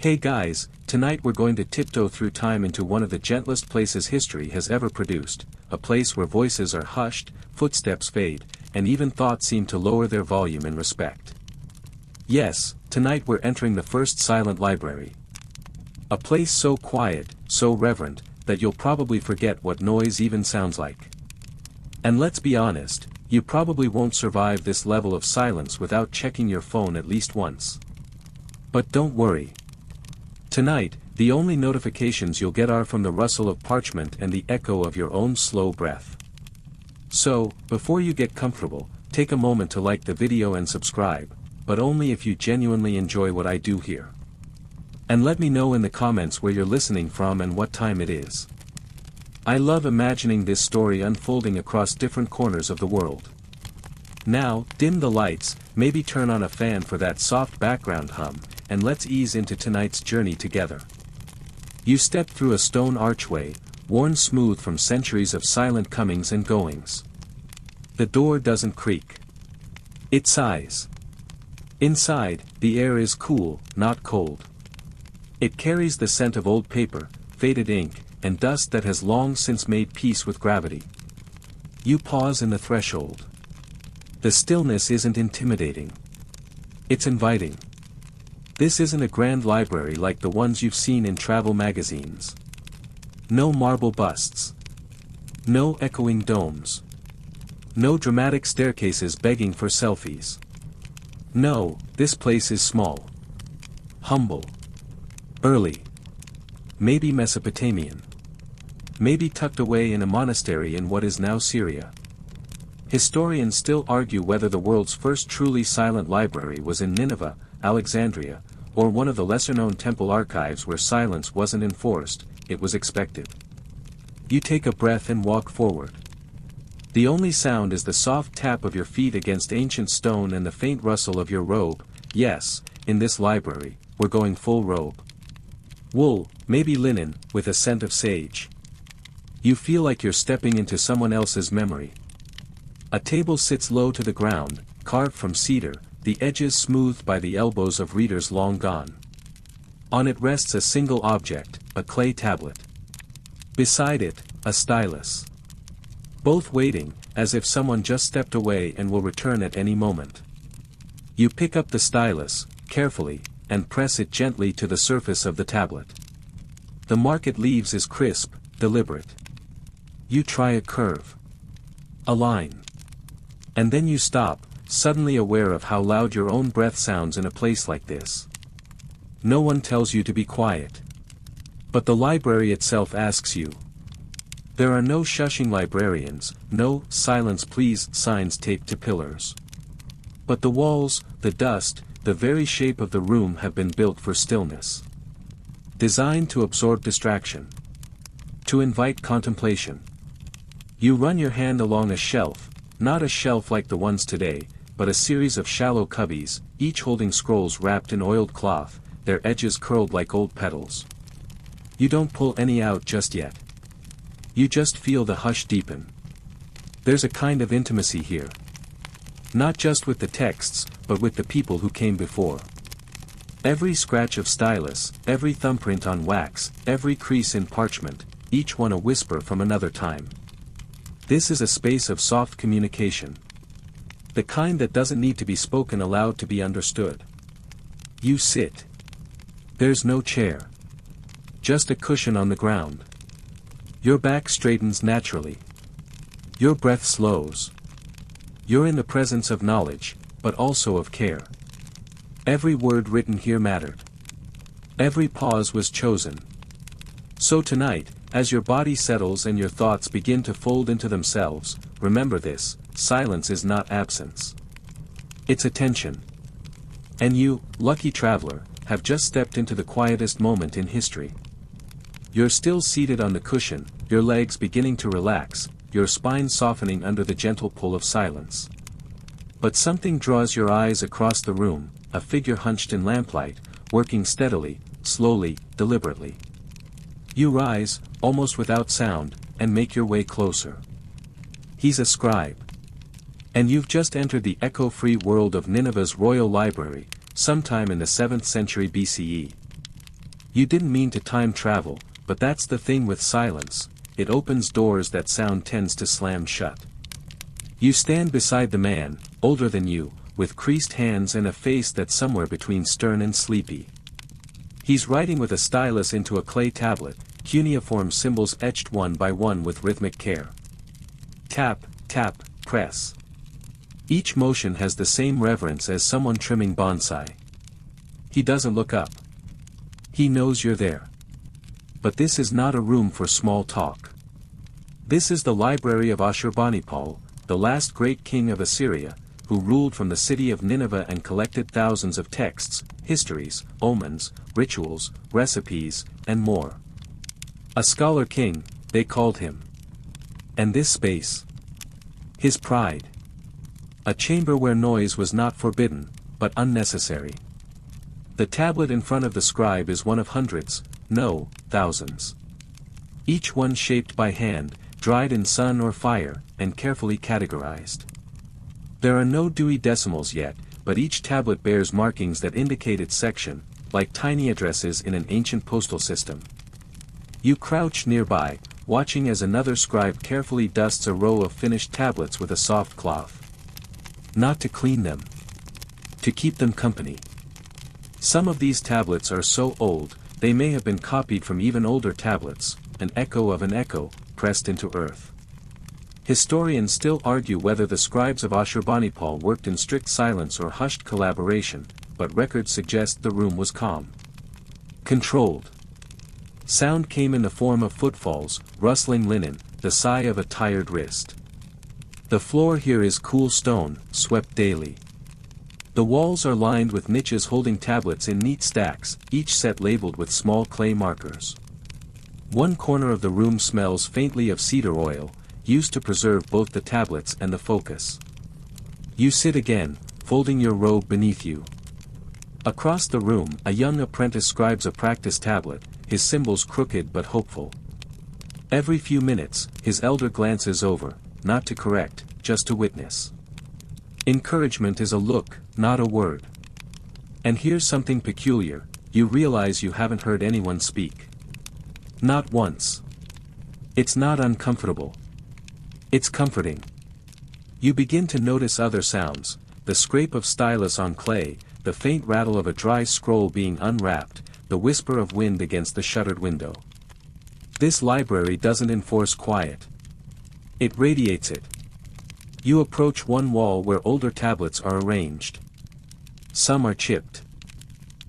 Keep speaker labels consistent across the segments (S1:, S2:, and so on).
S1: Hey guys, tonight we're going to tiptoe through time into one of the gentlest places history has ever produced, a place where voices are hushed, footsteps fade, and even thoughts seem to lower their volume in respect. Yes, tonight we're entering the first silent library. A place so quiet, so reverent, that you'll probably forget what noise even sounds like. And let's be honest, you probably won't survive this level of silence without checking your phone at least once. But don't worry. Tonight, the only notifications you'll get are from the rustle of parchment and the echo of your own slow breath. So, before you get comfortable, take a moment to like the video and subscribe, but only if you genuinely enjoy what I do here. And let me know in the comments where you're listening from and what time it is. I love imagining this story unfolding across different corners of the world. Now, dim the lights, maybe turn on a fan for that soft background hum, and let's ease into tonight's journey together. You step through a stone archway, worn smooth from centuries of silent comings and goings. The door doesn't creak. It sighs. Inside, the air is cool, not cold. It carries the scent of old paper, faded ink, and dust that has long since made peace with gravity. You pause in the threshold. The stillness isn't intimidating. It's inviting. This isn't a grand library like the ones you've seen in travel magazines. No marble busts. No echoing domes. No dramatic staircases begging for selfies. No, this place is small. Humble. Early. Maybe Mesopotamian. Maybe tucked away in a monastery in what is now Syria. Historians still argue whether the world's first truly silent library was in Nineveh, Alexandria, or one of the lesser-known temple archives where silence wasn't enforced, it was expected. You take a breath and walk forward. The only sound is the soft tap of your feet against ancient stone and the faint rustle of your robe. Yes, in this library, we're going full robe. Wool, maybe linen, with a scent of sage. You feel like you're stepping into someone else's memory. A table sits low to the ground, carved from cedar, the edges smoothed by the elbows of readers long gone. On it rests a single object, a clay tablet. Beside it, a stylus. Both waiting, as if someone just stepped away and will return at any moment. You pick up the stylus, carefully, and press it gently to the surface of the tablet. The mark it leaves is crisp, deliberate. You try a curve. A line. And then you stop, suddenly aware of how loud your own breath sounds in a place like this. No one tells you to be quiet. But the library itself asks you. There are no shushing librarians, no "silence please" signs taped to pillars. But the walls, the dust, the very shape of the room have been built for stillness. Designed to absorb distraction. To invite contemplation. You run your hand along a shelf, not a shelf like the ones today, but a series of shallow cubbies, each holding scrolls wrapped in oiled cloth, their edges curled like old petals. You don't pull any out just yet. You just feel the hush deepen. There's a kind of intimacy here. Not just with the texts, but with the people who came before. Every scratch of stylus, every thumbprint on wax, every crease in parchment, each one a whisper from another time. This is a space of soft communication. The kind that doesn't need to be spoken aloud to be understood. You sit. There's no chair. Just a cushion on the ground. Your back straightens naturally. Your breath slows. You're in the presence of knowledge, but also of care. Every word written here mattered. Every pause was chosen. So tonight, as your body settles and your thoughts begin to fold into themselves, remember this: silence is not absence. It's attention. And you, lucky traveler, have just stepped into the quietest moment in history. You're still seated on the cushion, your legs beginning to relax, your spine softening under the gentle pull of silence. But something draws your eyes across the room, a figure hunched in lamplight, working steadily, slowly, deliberately. You rise, almost without sound, and make your way closer. He's a scribe. And you've just entered the echo-free world of Nineveh's royal library, sometime in the 7th century BCE. You didn't mean to time travel, but that's the thing with silence, it opens doors that sound tends to slam shut. You stand beside the man, older than you, with creased hands and a face that's somewhere between stern and sleepy. He's writing with a stylus into a clay tablet, cuneiform symbols etched one by one with rhythmic care. Tap, tap, press. Each motion has the same reverence as someone trimming bonsai. He doesn't look up. He knows you're there. But this is not a room for small talk. This is the library of Ashurbanipal, the last great king of Assyria, who ruled from the city of Nineveh and collected thousands of texts, histories, omens, rituals, recipes, and more. A scholar king, they called him. And this space? His pride. A chamber where noise was not forbidden, but unnecessary. The tablet in front of the scribe is one of hundreds, no, thousands. Each one shaped by hand, dried in sun or fire, and carefully categorized. There are no dewy decimals yet, but each tablet bears markings that indicate its section, like tiny addresses in an ancient postal system. You crouch nearby, watching as another scribe carefully dusts a row of finished tablets with a soft cloth. Not to clean them. To keep them company. Some of these tablets are so old, they may have been copied from even older tablets, an echo of an echo, pressed into earth. Historians still argue whether the scribes of Ashurbanipal worked in strict silence or hushed collaboration, but records suggest the room was calm. Controlled. Sound came in the form of footfalls, rustling linen, the sigh of a tired wrist. The floor here is cool stone, swept daily. The walls are lined with niches holding tablets in neat stacks, each set labeled with small clay markers. One corner of the room smells faintly of cedar oil, used to preserve both the tablets and the focus. You sit again, folding your robe beneath you. Across the room, a young apprentice scribes a practice tablet, his symbols crooked but hopeful. Every few minutes, his elder glances over, not to correct, just to witness. Encouragement is a look, not a word. And here's something peculiar, you realize you haven't heard anyone speak. Not once. It's not uncomfortable. It's comforting. You begin to notice other sounds, the scrape of stylus on clay, the faint rattle of a dry scroll being unwrapped, the whisper of wind against the shuttered window. This library doesn't enforce quiet. It radiates it. You approach one wall where older tablets are arranged. Some are chipped.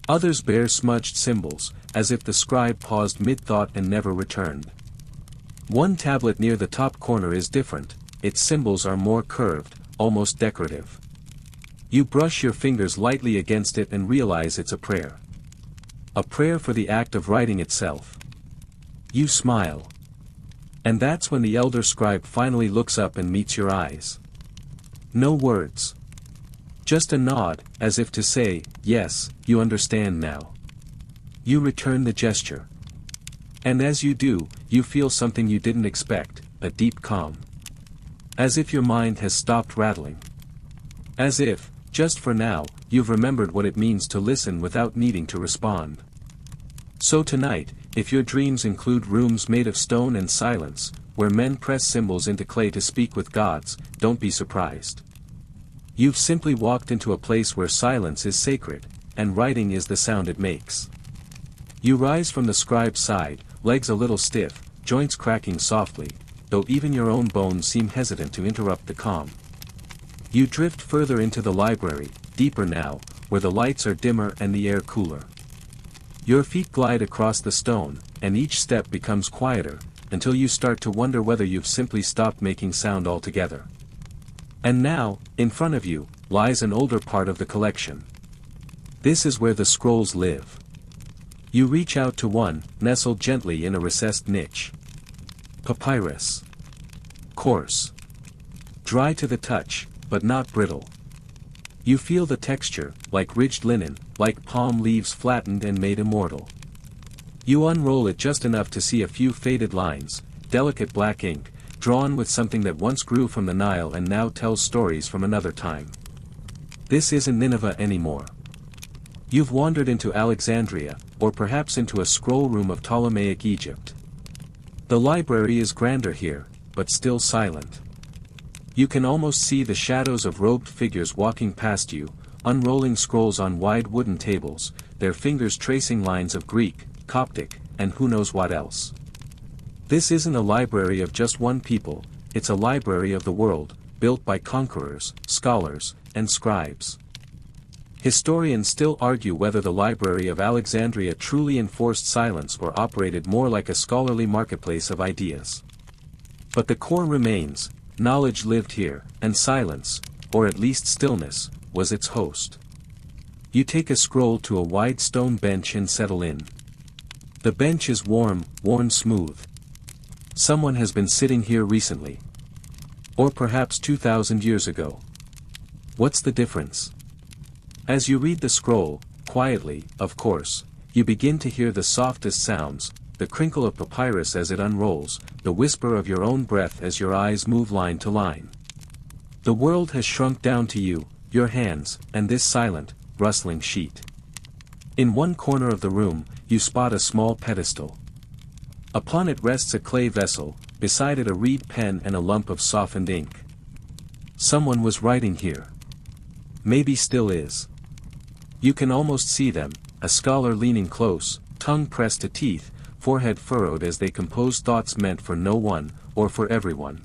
S1: Others bear smudged symbols, as if the scribe paused mid-thought and never returned. One tablet near the top corner is different, its symbols are more curved, almost decorative. You brush your fingers lightly against it and realize it's a prayer. A prayer for the act of writing itself. You smile. And that's when the elder scribe finally looks up and meets your eyes. No words. Just a nod, as if to say, yes, you understand now. You return the gesture. And as you do, you feel something you didn't expect, a deep calm. As if your mind has stopped rattling. As if, just for now, you've remembered what it means to listen without needing to respond. So tonight, if your dreams include rooms made of stone and silence, where men press symbols into clay to speak with gods, don't be surprised. You've simply walked into a place where silence is sacred, and writing is the sound it makes. You rise from the scribe's side, legs a little stiff, joints cracking softly, though even your own bones seem hesitant to interrupt the calm. You drift further into the library, deeper now, where the lights are dimmer and the air cooler. Your feet glide across the stone, and each step becomes quieter, until you start to wonder whether you've simply stopped making sound altogether. And now, in front of you, lies an older part of the collection. This is where the scrolls live. You reach out to one, nestled gently in a recessed niche. Papyrus. Coarse. Dry to the touch, but not brittle. You feel the texture, like ridged linen, like palm leaves flattened and made immortal. You unroll it just enough to see a few faded lines, delicate black ink, drawn with something that once grew from the Nile and now tells stories from another time. This isn't Nineveh anymore. You've wandered into Alexandria, or perhaps into a scroll room of Ptolemaic Egypt. The library is grander here, but still silent. You can almost see the shadows of robed figures walking past you, unrolling scrolls on wide wooden tables, their fingers tracing lines of Greek, Coptic, and who knows what else. This isn't a library of just one people, it's a library of the world, built by conquerors, scholars, and scribes. Historians still argue whether the Library of Alexandria truly enforced silence or operated more like a scholarly marketplace of ideas. But the core remains: knowledge lived here, and silence, or at least stillness, was its host. You take a scroll to a wide stone bench and settle in. The bench is warm, worn smooth. Someone has been sitting here recently. Or perhaps 2,000 years ago. What's the difference? As you read the scroll, quietly, of course, you begin to hear the softest sounds, the crinkle of papyrus as it unrolls, the whisper of your own breath as your eyes move line to line. The world has shrunk down to you, your hands, and this silent, rustling sheet. In one corner of the room, you spot a small pedestal. Upon it rests a clay vessel, beside it a reed pen and a lump of softened ink. Someone was writing here. Maybe still is. You can almost see them, a scholar leaning close, tongue pressed to teeth, forehead furrowed as they compose thoughts meant for no one, or for everyone.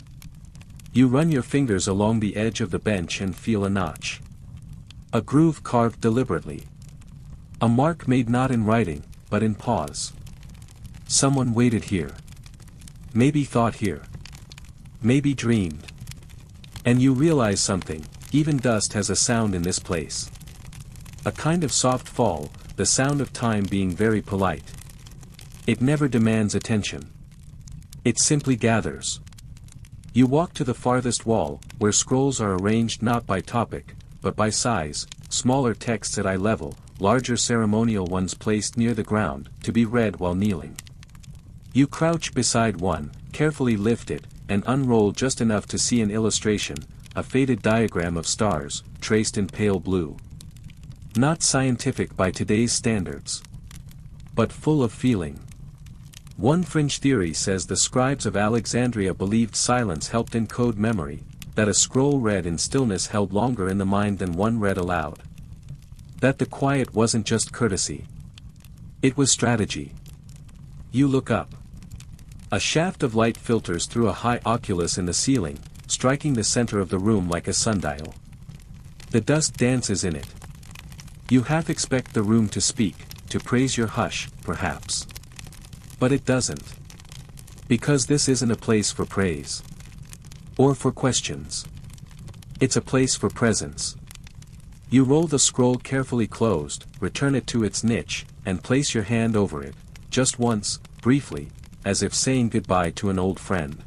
S1: You run your fingers along the edge of the bench and feel a notch. A groove carved deliberately. A mark made not in writing, but in pause. Someone waited here. Maybe thought here. Maybe dreamed. And you realize something: even dust has a sound in this place. A kind of soft fall, the sound of time being very polite. It never demands attention. It simply gathers. You walk to the farthest wall, where scrolls are arranged not by topic, but by size, smaller texts at eye level, larger ceremonial ones placed near the ground, to be read while kneeling. You crouch beside one, carefully lift it, and unroll just enough to see an illustration, a faded diagram of stars, traced in pale blue. Not scientific by today's standards, but full of feeling. One fringe theory says the scribes of Alexandria believed silence helped encode memory, that a scroll read in stillness held longer in the mind than one read aloud. That the quiet wasn't just courtesy. It was strategy. You look up. A shaft of light filters through a high oculus in the ceiling, striking the center of the room like a sundial. The dust dances in it. You half expect the room to speak, to praise your hush, perhaps. But it doesn't. Because this isn't a place for praise. Or for questions. It's a place for presence. You roll the scroll carefully closed, return it to its niche, and place your hand over it, just once, briefly, as if saying goodbye to an old friend.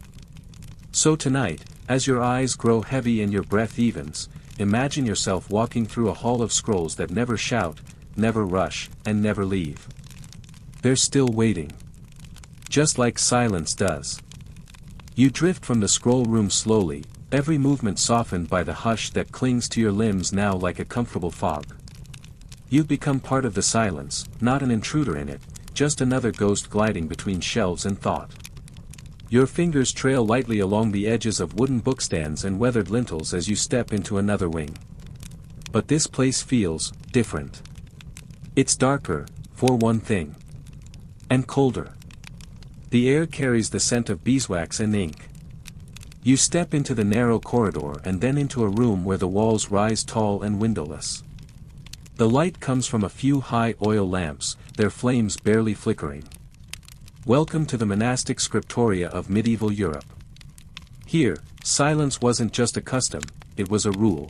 S1: So tonight, as your eyes grow heavy and your breath evens, imagine yourself walking through a hall of scrolls that never shout, never rush, and never leave. They're still waiting. Just like silence does. You drift from the scroll room slowly, every movement softened by the hush that clings to your limbs now like a comfortable fog. You've become part of the silence, not an intruder in it, just another ghost gliding between shelves and thought. Your fingers trail lightly along the edges of wooden bookstands and weathered lintels as you step into another wing. But this place feels different. It's darker, for one thing. And colder. The air carries the scent of beeswax and ink. You step into the narrow corridor and then into a room where the walls rise tall and windowless. The light comes from a few high oil lamps, their flames barely flickering. Welcome to the monastic scriptoria of medieval Europe. Here, silence wasn't just a custom, it was a rule.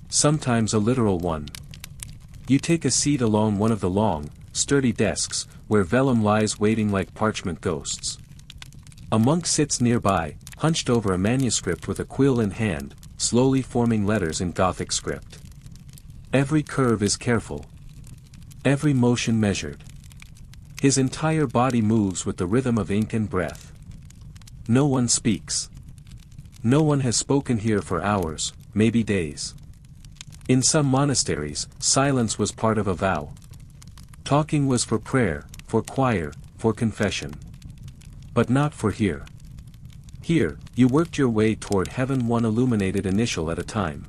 S1: Sometimes a literal one. You take a seat along one of the long, sturdy desks, where vellum lies waiting like parchment ghosts. A monk sits nearby, hunched over a manuscript with a quill in hand, slowly forming letters in Gothic script. Every curve is careful. Every motion measured. His entire body moves with the rhythm of ink and breath. No one speaks. No one has spoken here for hours, maybe days. In some monasteries, silence was part of a vow. Talking was for prayer, for choir, for confession. But not for here. Here, you worked your way toward heaven one illuminated initial at a time.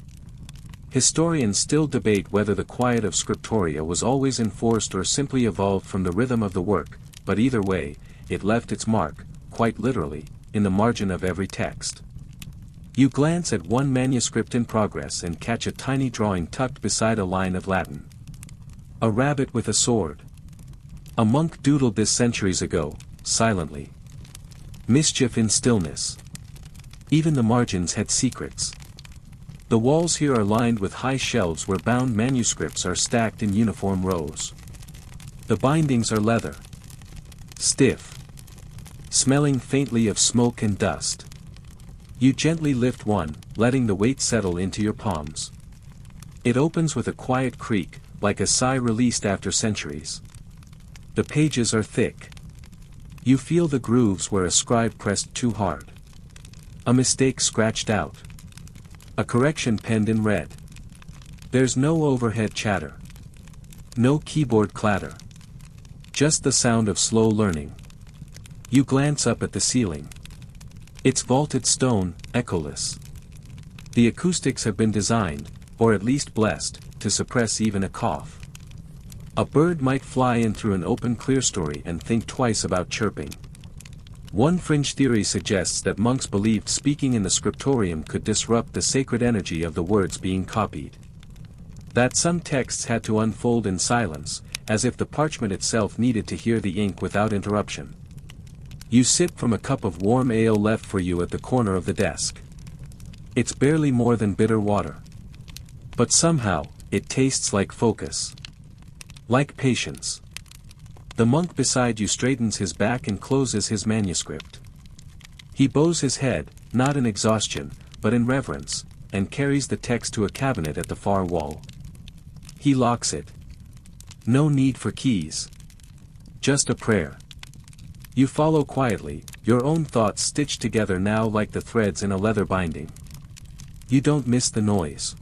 S1: Historians still debate whether the quiet of scriptoria was always enforced or simply evolved from the rhythm of the work, but either way, it left its mark, quite literally, in the margin of every text. You glance at one manuscript in progress and catch a tiny drawing tucked beside a line of Latin. A rabbit with a sword. A monk doodled this centuries ago, silently. Mischief in stillness. Even the margins had secrets. The walls here are lined with high shelves where bound manuscripts are stacked in uniform rows. The bindings are leather. Stiff. Smelling faintly of smoke and dust. You gently lift one, letting the weight settle into your palms. It opens with a quiet creak, like a sigh released after centuries. The pages are thick. You feel the grooves where a scribe pressed too hard. A mistake scratched out. A correction penned in red. There's no overhead chatter. No keyboard clatter. Just the sound of slow learning. You glance up at the ceiling. It's vaulted stone, echoless. The acoustics have been designed, or at least blessed, to suppress even a cough. A bird might fly in through an open clerestory and think twice about chirping. One fringe theory suggests that monks believed speaking in the scriptorium could disrupt the sacred energy of the words being copied. That some texts had to unfold in silence, as if the parchment itself needed to hear the ink without interruption. You sip from a cup of warm ale left for you at the corner of the desk. It's barely more than bitter water. But somehow, it tastes like focus. Like patience. The monk beside you straightens his back and closes his manuscript. He bows his head, not in exhaustion, but in reverence, and carries the text to a cabinet at the far wall. He locks it. No need for keys. Just a prayer. You follow quietly, your own thoughts stitched together now like the threads in a leather binding. You don't miss the noise.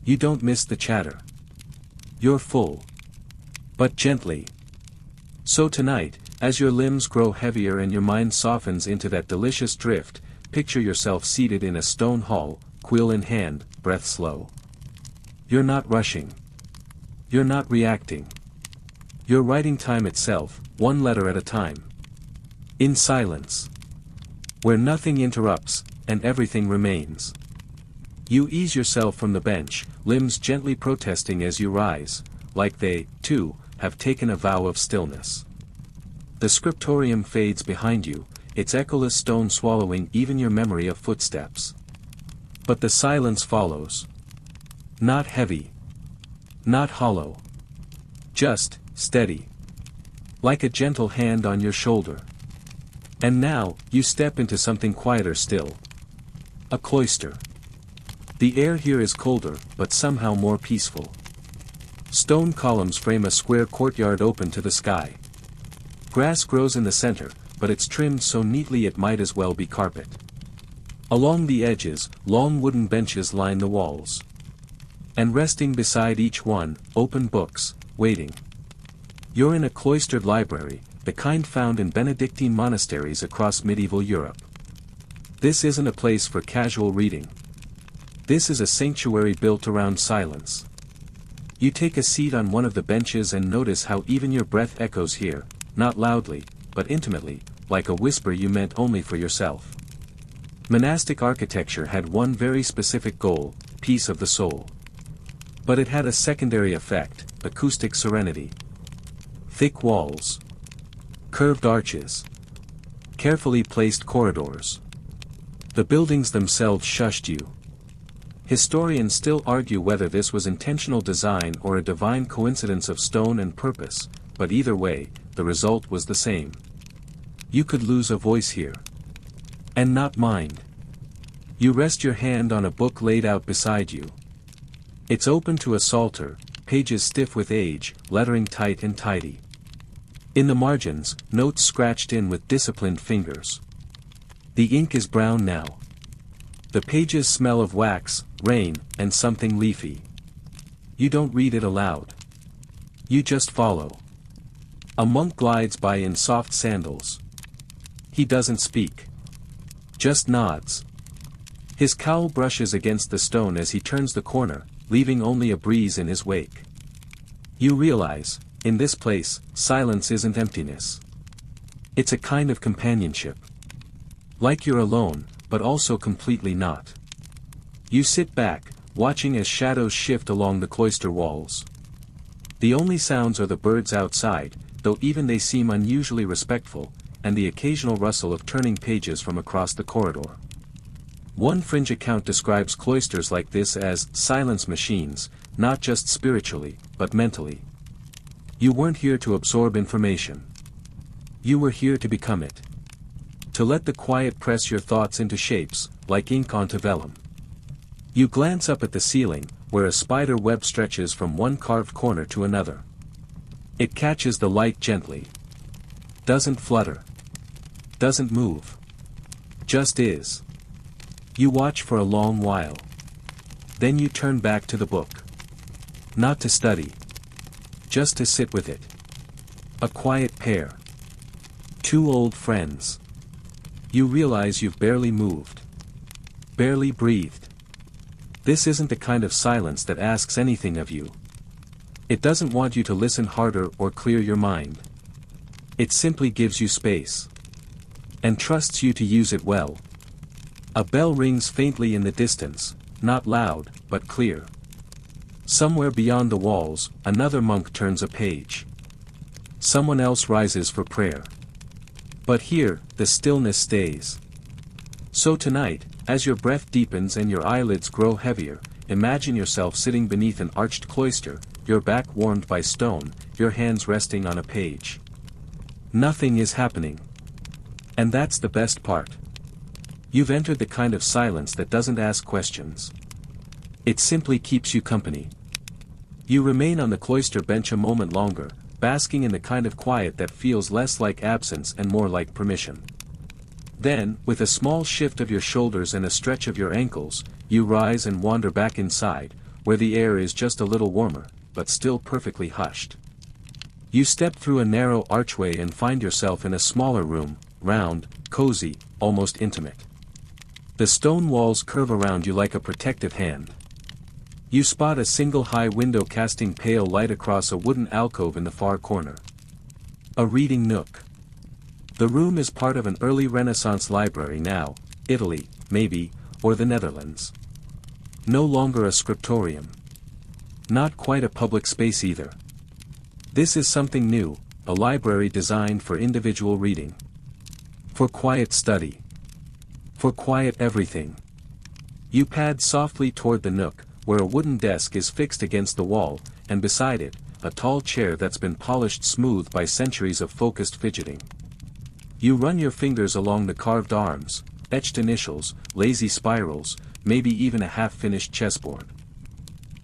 S1: You don't miss the chatter. You're full. But gently. So tonight, as your limbs grow heavier and your mind softens into that delicious drift, picture yourself seated in a stone hall, quill in hand, breath slow. You're not rushing. You're not reacting. You're writing time itself, one letter at a time. In silence. Where nothing interrupts, and everything remains. You ease yourself from the bench, limbs gently protesting as you rise, like they, too, have taken a vow of stillness. The scriptorium fades behind you, its echoless stone swallowing even your memory of footsteps. But the silence follows. Not heavy. Not hollow. Just, steady. Like a gentle hand on your shoulder. And now, you step into something quieter still. A cloister. The air here is colder, but somehow more peaceful. Stone columns frame a square courtyard open to the sky. Grass grows in the center, but it's trimmed so neatly it might as well be carpet. Along the edges, long wooden benches line the walls. And resting beside each one, open books, waiting. You're in a cloistered library, the kind found in Benedictine monasteries across medieval Europe. This isn't a place for casual reading. This is a sanctuary built around silence. You take a seat on one of the benches and notice how even your breath echoes here, not loudly, but intimately, like a whisper you meant only for yourself. Monastic architecture had one very specific goal, peace of the soul. But it had a secondary effect, acoustic serenity. Thick walls. Curved arches. Carefully placed corridors. The buildings themselves shushed you. Historians still argue whether this was intentional design or a divine coincidence of stone and purpose, but either way, the result was the same. You could lose a voice here. And not mind. You rest your hand on a book laid out beside you. It's open to a psalter, pages stiff with age, lettering tight and tidy. In the margins, notes scratched in with disciplined fingers. The ink is brown now. The pages smell of wax, rain, and something leafy. You don't read it aloud. You just follow. A monk glides by in soft sandals. He doesn't speak. Just nods. His cowl brushes against the stone as he turns the corner, leaving only a breeze in his wake. You realize, in this place, silence isn't emptiness. It's a kind of companionship. Like you're alone, but also completely not. You sit back, watching as shadows shift along the cloister walls. The only sounds are the birds outside, though even they seem unusually respectful, and the occasional rustle of turning pages from across the corridor. One fringe account describes cloisters like this as silence machines, not just spiritually, but mentally. You weren't here to absorb information. You were here to become it. To let the quiet press your thoughts into shapes, like ink onto vellum. You glance up at the ceiling, where a spider web stretches from one carved corner to another. It catches the light gently. Doesn't flutter. Doesn't move. Just is. You watch for a long while. Then you turn back to the book. Not to study. Just to sit with it. A quiet pair. Two old friends. You realize you've barely moved. Barely breathed. This isn't the kind of silence that asks anything of you. It doesn't want you to listen harder or clear your mind. It simply gives you space. And trusts you to use it well. A bell rings faintly in the distance, not loud, but clear. Somewhere beyond the walls, another monk turns a page. Someone else rises for prayer. But here, the stillness stays. So tonight, as your breath deepens and your eyelids grow heavier, imagine yourself sitting beneath an arched cloister, your back warmed by stone, your hands resting on a page. Nothing is happening. And that's the best part. You've entered the kind of silence that doesn't ask questions. It simply keeps you company. You remain on the cloister bench a moment longer, basking in the kind of quiet that feels less like absence and more like permission. Then, with a small shift of your shoulders and a stretch of your ankles, you rise and wander back inside, where the air is just a little warmer, but still perfectly hushed. You step through a narrow archway and find yourself in a smaller room, round, cozy, almost intimate. The stone walls curve around you like a protective hand. You spot a single high window casting pale light across a wooden alcove in the far corner. A reading nook. The room is part of an early Renaissance library now, Italy, maybe, or the Netherlands. No longer a scriptorium. Not quite a public space either. This is something new, a library designed for individual reading. For quiet study. For quiet everything. You pad softly toward the nook, where a wooden desk is fixed against the wall, and beside it, a tall chair that's been polished smooth by centuries of focused fidgeting. You run your fingers along the carved arms, etched initials, lazy spirals, maybe even a half-finished chessboard.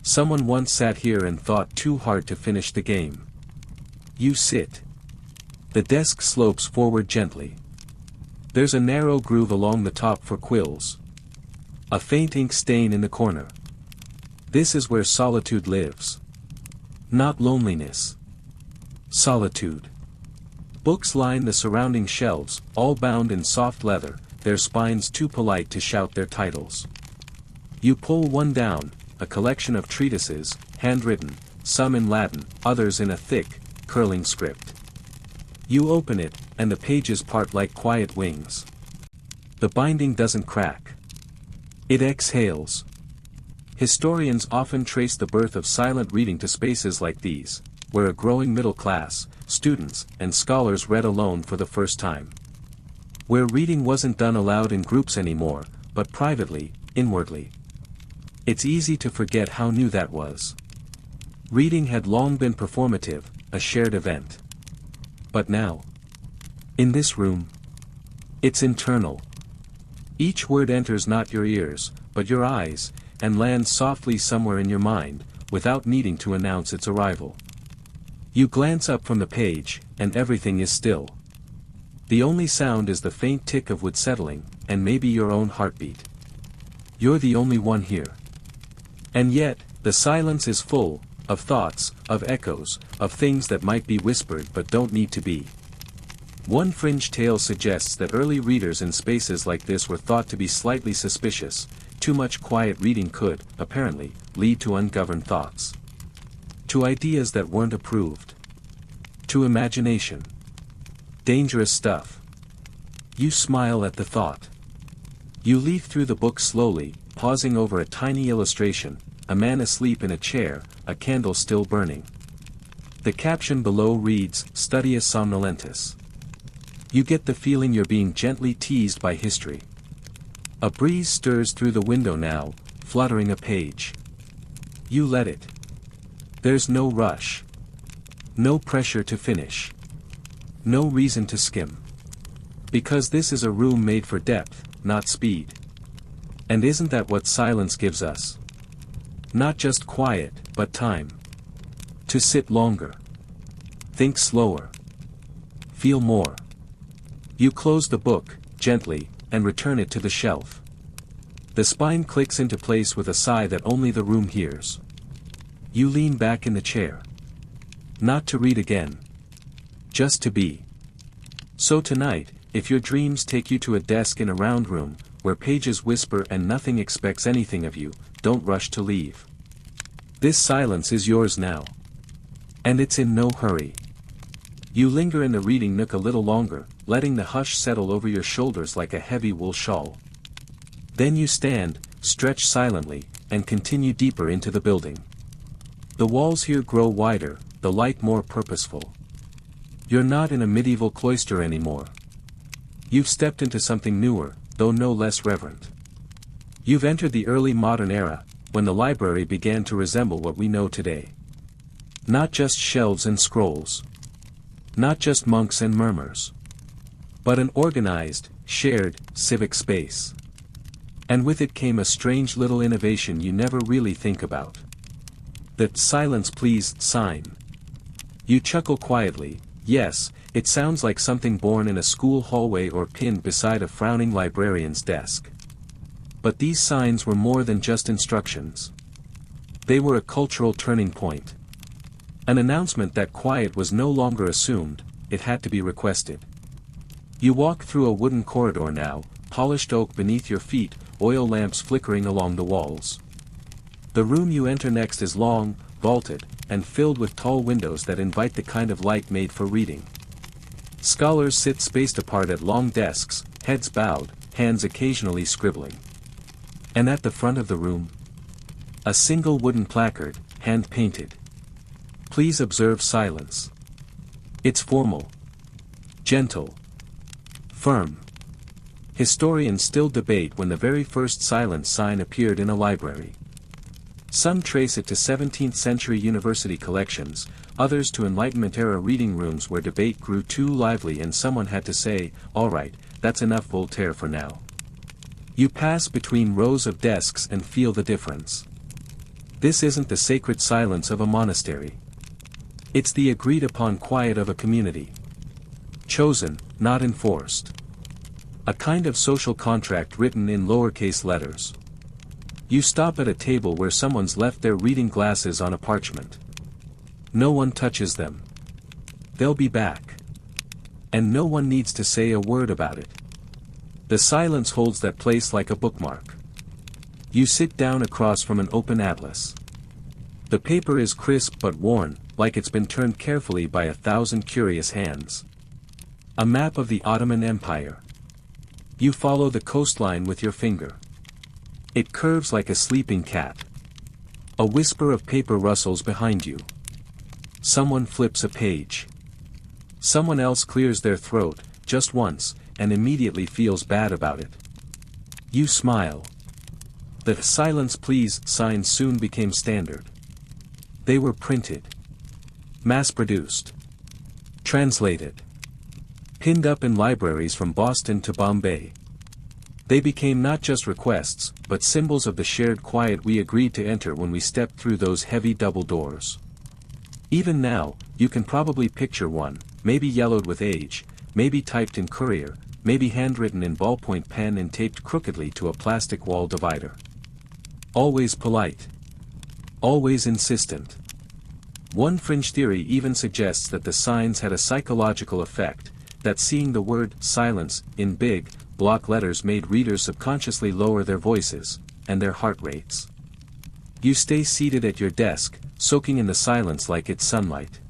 S1: Someone once sat here and thought too hard to finish the game. You sit. The desk slopes forward gently. There's a narrow groove along the top for quills. A faint ink stain in the corner. This is where solitude lives. Not loneliness. Solitude. Books line the surrounding shelves, all bound in soft leather, their spines too polite to shout their titles. You pull one down, a collection of treatises, handwritten, some in Latin, others in a thick, curling script. You open it, and the pages part like quiet wings. The binding doesn't crack. It exhales. Historians often trace the birth of silent reading to spaces like these, where a growing middle class, students, and scholars read alone for the first time. Where reading wasn't done aloud in groups anymore, but privately, inwardly. It's easy to forget how new that was. Reading had long been performative, a shared event. But now, in this room, it's internal. Each word enters not your ears, but your eyes, and lands softly somewhere in your mind, without needing to announce its arrival. You glance up from the page, and everything is still. The only sound is the faint tick of wood settling, and maybe your own heartbeat. You're the only one here. And yet, The silence is full, of thoughts, of echoes, of things that might be whispered but don't need to be. One fringe tale suggests that early readers in spaces like this were thought to be slightly suspicious. Too much quiet reading could, apparently, lead to ungoverned thoughts. To ideas that weren't approved. To imagination. Dangerous stuff. You smile at the thought. You leaf through the book slowly, pausing over a tiny illustration, a man asleep in a chair, a candle still burning. The caption below reads, Studius somnolentus. You get the feeling you're being gently teased by history. A breeze stirs through the window now, fluttering a page. You let it. There's no rush. No pressure to finish. No reason to skim. Because this is a room made for depth, not speed. And isn't that what silence gives us? Not just quiet, but time. To sit longer. Think slower. Feel more. You close the book, gently, and return it to the shelf. The spine clicks into place with a sigh that only the room hears. You lean back in the chair. Not to read again. Just to be. So tonight, if your dreams take you to a desk in a round room, where pages whisper and nothing expects anything of you, don't rush to leave. This silence is yours now. And it's in no hurry. You linger in the reading nook a little longer, letting the hush settle over your shoulders like a heavy wool shawl. Then you stand, stretch silently, and continue deeper into the building. The walls here grow wider, the light more purposeful. You're not in a medieval cloister anymore. You've stepped into something newer, though no less reverent. You've entered the early modern era, when the library began to resemble what we know today. Not just shelves and scrolls. Not just monks and murmurs. But an organized, shared, civic space. And with it came a strange little innovation you never really think about. The "Silence Please" sign. You chuckle quietly. Yes, it sounds like something born in a school hallway or pinned beside a frowning librarian's desk. But these signs were more than just instructions. They were a cultural turning point. An announcement that quiet was no longer assumed, it had to be requested. You walk through a wooden corridor now, polished oak beneath your feet, oil lamps flickering along the walls. The room you enter next is long, vaulted, and filled with tall windows that invite the kind of light made for reading. Scholars sit spaced apart at long desks, heads bowed, hands occasionally scribbling. And at the front of the room, a single wooden placard, hand-painted. Please observe silence. It's formal. Gentle. Firm. Historians still debate when the very first silence sign appeared in a library. Some trace it to 17th century university collections, others to Enlightenment-era reading rooms where debate grew too lively and someone had to say, "All right, that's enough Voltaire for now." You pass between rows of desks and feel the difference. This isn't the sacred silence of a monastery. It's the agreed-upon quiet of a community. Chosen, not enforced. A kind of social contract written in lowercase letters. You stop at a table where someone's left their reading glasses on a parchment. No one touches them. They'll be back. And no one needs to say a word about it. The silence holds that place like a bookmark. You sit down across from an open atlas. The paper is crisp but worn, like it's been turned carefully by 1,000 curious hands. A map of the Ottoman Empire. You follow the coastline with your finger. It curves like a sleeping cat. A whisper of paper rustles behind you. Someone flips a page. Someone else clears their throat, just once, and immediately feels bad about it. You smile. The "Silence Please" signs soon became standard. They were printed. Mass-produced. Translated. Pinned up in libraries from Boston to Bombay. They became not just requests, but symbols of the shared quiet we agreed to enter when we stepped through those heavy double doors. Even now, you can probably picture one, maybe yellowed with age, maybe typed in Courier, maybe handwritten in ballpoint pen and taped crookedly to a plastic wall divider. Always polite. Always insistent. One fringe theory even suggests that the signs had a psychological effect, that seeing the word silence in big, block letters made readers subconsciously lower their voices, and their heart rates. You stay seated at your desk, soaking in the silence like it's sunlight.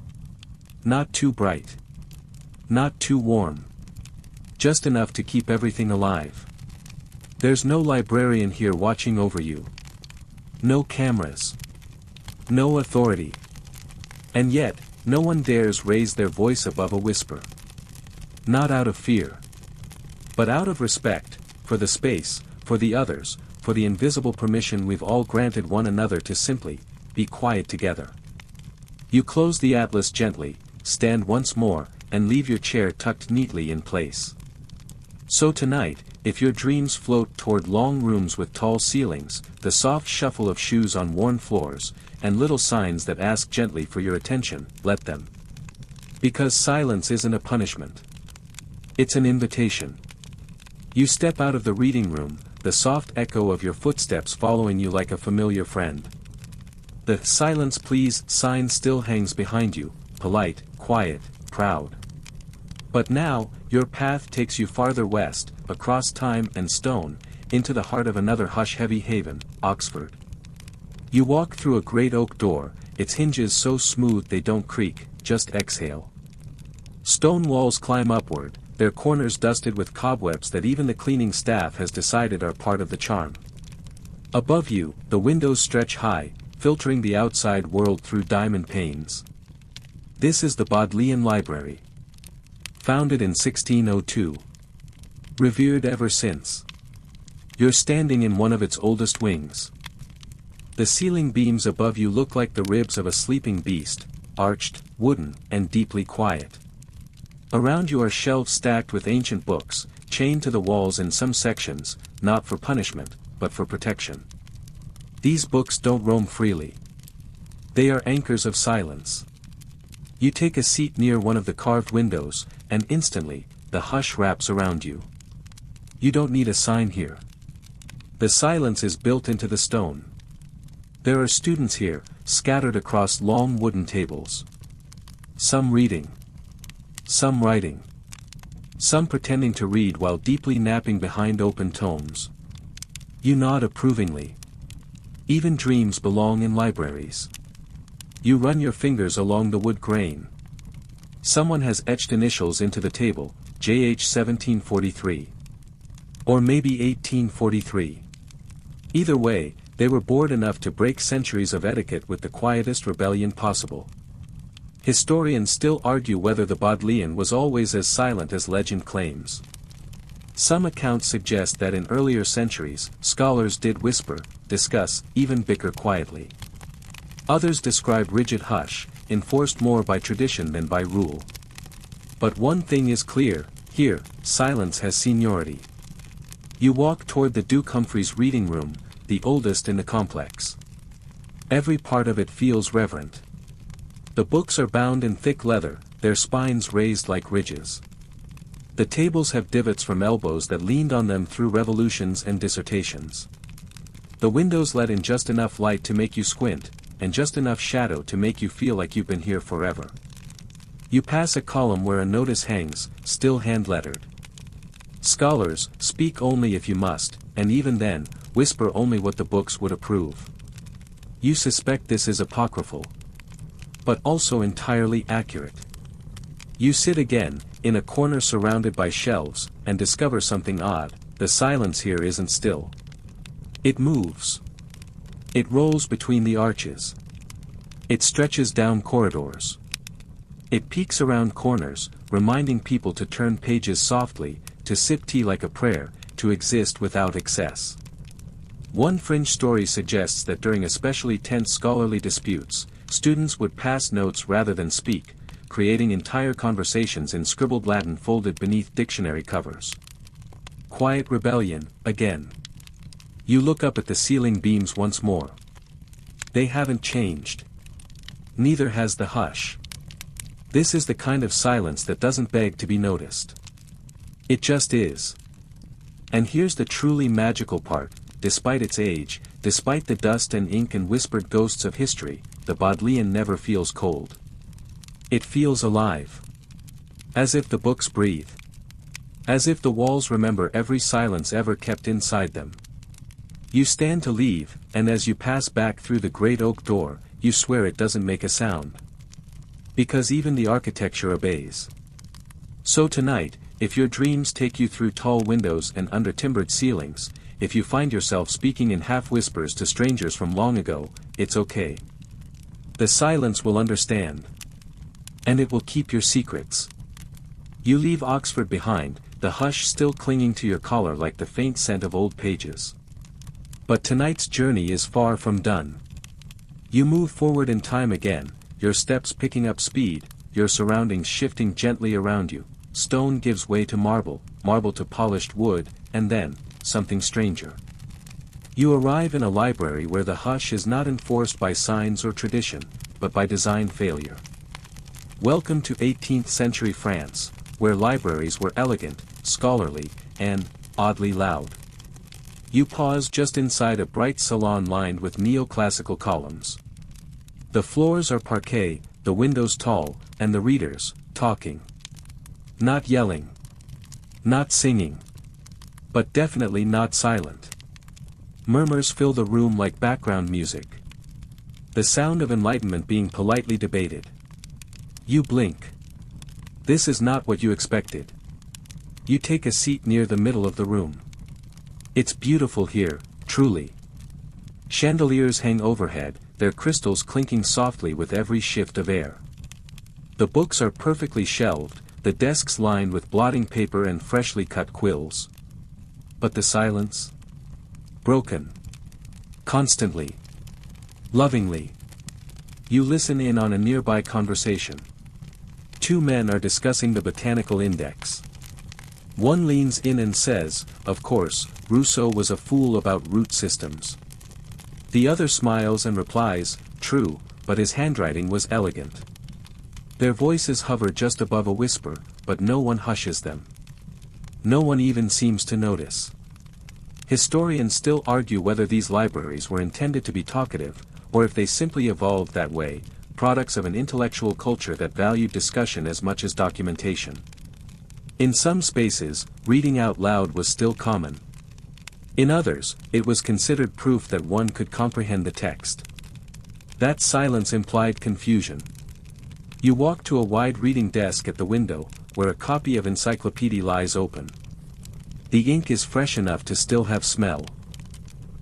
S1: Not too bright. Not too warm. Just enough to keep everything alive. There's no librarian here watching over you. No cameras. No authority. And yet, no one dares raise their voice above a whisper. Not out of fear. But out of respect, for the space, for the others, for the invisible permission we've all granted one another to simply be quiet together. You close the atlas gently, stand once more, and leave your chair tucked neatly in place. So tonight, if your dreams float toward long rooms with tall ceilings, the soft shuffle of shoes on worn floors, and little signs that ask gently for your attention, let them. Because silence isn't a punishment. It's an invitation. You step out of the reading room, the soft echo of your footsteps following you like a familiar friend. The "silence please" sign still hangs behind you, polite, quiet, proud. But now, your path takes you farther west, across time and stone, into the heart of another hush-heavy haven, Oxford. You walk through a great oak door, its hinges so smooth they don't creak, just exhale. Stone walls climb upward, their corners dusted with cobwebs that even the cleaning staff has decided are part of the charm. Above you, the windows stretch high, filtering the outside world through diamond panes. This is the Bodleian Library. Founded in 1602. Revered ever since. You're standing in one of its oldest wings. The ceiling beams above you look like the ribs of a sleeping beast, arched, wooden, and deeply quiet. Around you are shelves stacked with ancient books, chained to the walls in some sections, not for punishment, but for protection. These books don't roam freely. They are anchors of silence. You take a seat near one of the carved windows, and instantly, the hush wraps around you. You don't need a sign here. The silence is built into the stone. There are students here, scattered across long wooden tables. Some reading. Some writing. Some pretending to read while deeply napping behind open tomes. You nod approvingly. Even dreams belong in libraries. You run your fingers along the wood grain. Someone has etched initials into the table, JH 1743. Or maybe 1843. Either way, they were bored enough to break centuries of etiquette with the quietest rebellion possible. Historians still argue whether the Bodleian was always as silent as legend claims. Some accounts suggest that in earlier centuries, scholars did whisper, discuss, even bicker quietly. Others describe rigid hush, enforced more by tradition than by rule. But one thing is clear, here, silence has seniority. You walk toward the Duke Humphreys reading room, the oldest in the complex. Every part of it feels reverent. The books are bound in thick leather, their spines raised like ridges. The tables have divots from elbows that leaned on them through revolutions and dissertations. The windows let in just enough light to make you squint, and just enough shadow to make you feel like you've been here forever. You pass a column where a notice hangs, still hand-lettered. Scholars, speak only if you must, and even then, whisper only what the books would approve. You suspect this is apocryphal. But also entirely accurate. You sit again, in a corner surrounded by shelves, and discover something odd. The silence here isn't still. It moves. It rolls between the arches. It stretches down corridors. It peeks around corners, reminding people to turn pages softly, to sip tea like a prayer, to exist without excess. One fringe story suggests that during especially tense scholarly disputes, students would pass notes rather than speak, creating entire conversations in scribbled Latin folded beneath dictionary covers. Quiet rebellion, again. You look up at the ceiling beams once more. They haven't changed. Neither has the hush. This is the kind of silence that doesn't beg to be noticed. It just is. And here's the truly magical part, despite its age, despite the dust and ink and whispered ghosts of history, the Bodleian never feels cold. It feels alive. As if the books breathe. As if the walls remember every silence ever kept inside them. You stand to leave, and as you pass back through the great oak door, you swear it doesn't make a sound. Because even the architecture obeys. So tonight, if your dreams take you through tall windows and under timbered ceilings, if you find yourself speaking in half-whispers to strangers from long ago, it's okay. The silence will understand. And it will keep your secrets. You leave Oxford behind, the hush still clinging to your collar like the faint scent of old pages. But tonight's journey is far from done. You move forward in time again, your steps picking up speed, your surroundings shifting gently around you. Stone gives way to marble, marble to polished wood, and then, something stranger. You arrive in a library where the hush is not enforced by signs or tradition, but by design failure. Welcome to 18th century France, where libraries were elegant, scholarly, and, oddly loud. You pause just inside a bright salon lined with neoclassical columns. The floors are parquet, the windows tall, and the readers, talking. Not yelling. Not singing. But definitely not silent. Murmurs fill the room like background music. The sound of enlightenment being politely debated. You blink. This is not what you expected. You take a seat near the middle of the room. It's beautiful here, truly. Chandeliers hang overhead, their crystals clinking softly with every shift of air. The books are perfectly shelved, the desks lined with blotting paper and freshly cut quills. But the silence? Broken. Constantly. Lovingly. You listen in on a nearby conversation. Two men are discussing the botanical index. One leans in and says, "Of course, Rousseau was a fool about root systems." The other smiles and replies, "True, but his handwriting was elegant." Their voices hover just above a whisper, but no one hushes them. No one even seems to notice. Historians still argue whether these libraries were intended to be talkative, or if they simply evolved that way, products of an intellectual culture that valued discussion as much as documentation. In some spaces, reading out loud was still common. In others, it was considered proof that one could comprehend the text. That silence implied confusion. You walk to a wide reading desk at the window, where a copy of encyclopedia lies open. The ink is fresh enough to still have smell.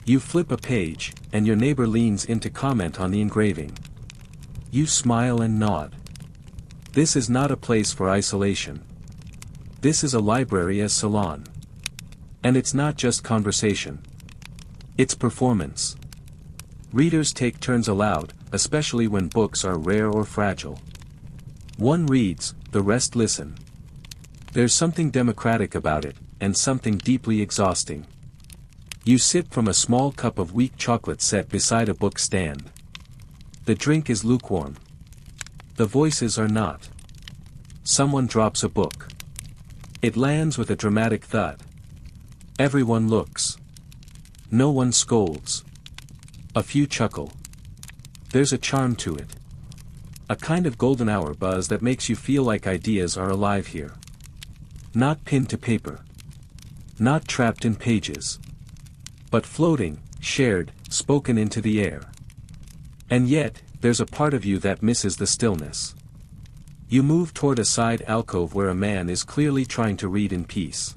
S1: You flip a page, and your neighbor leans in to comment on the engraving. You smile and nod. This is not a place for isolation. This is a library as salon. And it's not just conversation. It's performance. Readers take turns aloud, especially when books are rare or fragile. One reads, the rest listen. There's something democratic about it, and something deeply exhausting. You sip from a small cup of weak chocolate set beside a book stand. The drink is lukewarm. The voices are not. Someone drops a book. It lands with a dramatic thud. Everyone looks. No one scolds. A few chuckle. There's a charm to it. A kind of golden hour buzz that makes you feel like ideas are alive here. Not pinned to paper. Not trapped in pages. But floating, shared, spoken into the air. And yet, there's a part of you that misses the stillness. You move toward a side alcove where a man is clearly trying to read in peace.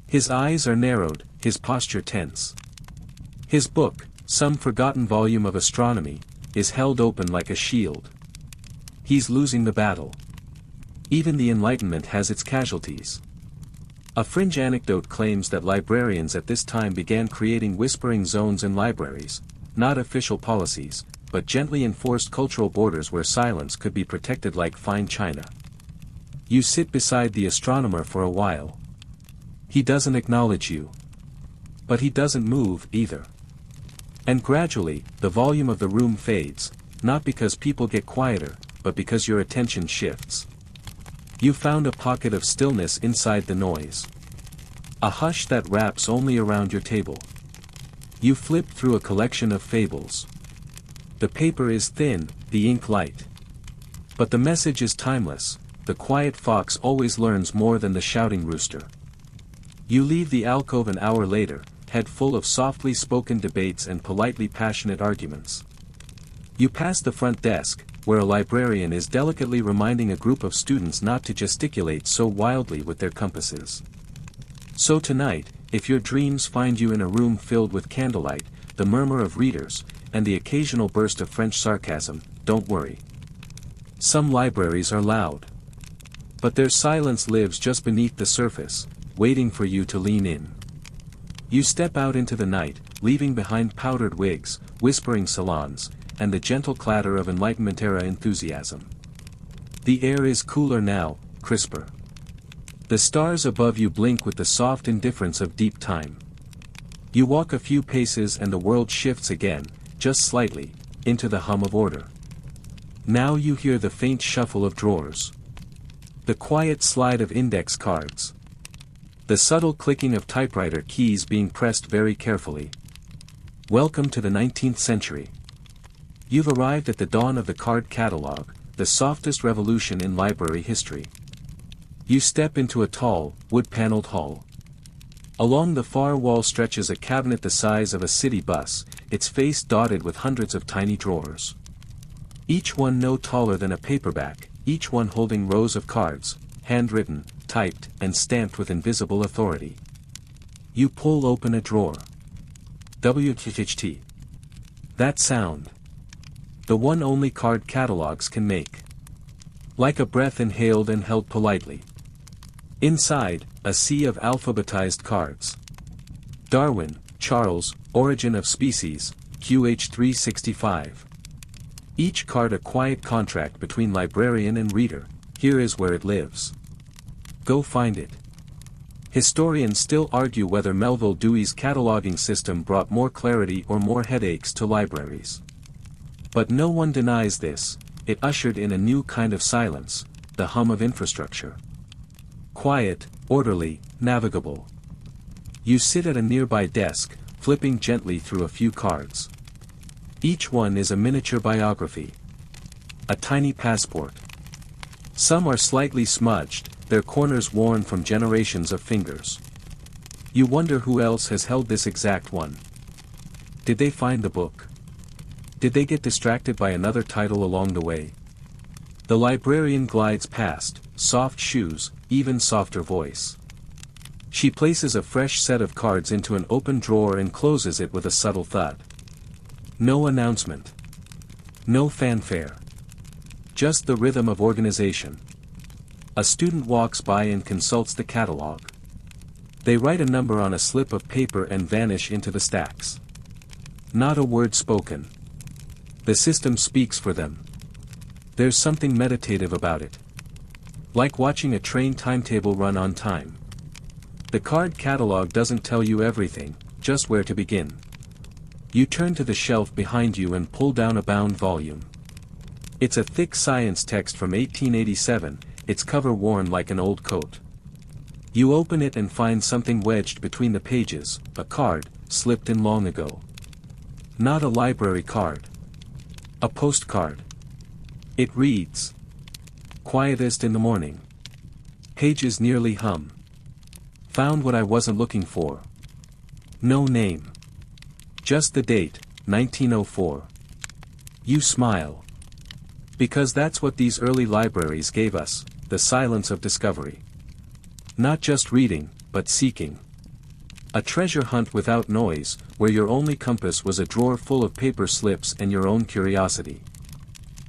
S1: His eyes are narrowed, his posture tense. His book, some forgotten volume of astronomy, is held open like a shield. He's losing the battle. Even the Enlightenment has its casualties. A fringe anecdote claims that librarians at this time began creating whispering zones in libraries, not official policies, but gently enforced cultural borders where silence could be protected like fine china. You sit beside the astronomer for a while. He doesn't acknowledge you. But he doesn't move either. And gradually, the volume of the room fades, not because people get quieter, but because your attention shifts. You found a pocket of stillness inside the noise. A hush that wraps only around your table. You flip through a collection of fables. The paper is thin, the ink light. But the message is timeless. The quiet fox always learns more than the shouting rooster. You leave the alcove an hour later, head full of softly spoken debates and politely passionate arguments. You pass the front desk, where a librarian is delicately reminding a group of students not to gesticulate so wildly with their compasses. So tonight, if your dreams find you in a room filled with candlelight, the murmur of readers, and the occasional burst of French sarcasm, don't worry. Some libraries are loud. But their silence lives just beneath the surface, waiting for you to lean in. You step out into the night, leaving behind powdered wigs, whispering salons, and the gentle clatter of Enlightenment-era enthusiasm. The air is cooler now, crisper. The stars above you blink with the soft indifference of deep time. You walk a few paces and the world shifts again, just slightly, into the hum of order. Now you hear the faint shuffle of drawers. The quiet slide of index cards. The subtle clicking of typewriter keys being pressed very carefully. Welcome to the 19th century. You've arrived at the dawn of the card catalog, the softest revolution in library history. You step into a tall, wood-paneled hall. Along the far wall stretches a cabinet the size of a city bus, its face dotted with hundreds of tiny drawers. Each one no taller than a paperback, each one holding rows of cards, handwritten, typed, and stamped with invisible authority. You pull open a drawer. WTHT. That sound. The one only card catalogs can make. Like a breath inhaled and held politely. Inside, a sea of alphabetized cards. Darwin, Charles, Origin of Species, QH 365. Each card a quiet contract between librarian and reader. Here is where it lives. Go find it. Historians still argue whether Melville Dewey's cataloging system brought more clarity or more headaches to libraries. But no one denies this, it ushered in a new kind of silence, the hum of infrastructure. Quiet, orderly, navigable. You sit at a nearby desk, flipping gently through a few cards. Each one is a miniature biography. A tiny passport. Some are slightly smudged, their corners worn from generations of fingers. You wonder who else has held this exact one. Did they find the book? Did they get distracted by another title along the way? The librarian glides past, soft shoes, even softer voice. She places a fresh set of cards into an open drawer and closes it with a subtle thud. No announcement. No fanfare. Just the rhythm of organization. A student walks by and consults the catalog. They write a number on a slip of paper and vanish into the stacks. Not a word spoken. The system speaks for them. There's something meditative about it. Like watching a train timetable run on time. The card catalog doesn't tell you everything, just where to begin. You turn to the shelf behind you and pull down a bound volume. It's a thick science text from 1887, its cover worn like an old coat. You open it and find something wedged between the pages, a card, slipped in long ago. Not a library card. A postcard. It reads. Quietest in the morning. Pages nearly hum. Found what I wasn't looking for. No name. Just the date, 1904. You smile. Because that's what these early libraries gave us, the silence of discovery. Not just reading, but seeking. A treasure hunt without noise, where your only compass was a drawer full of paper slips and your own curiosity.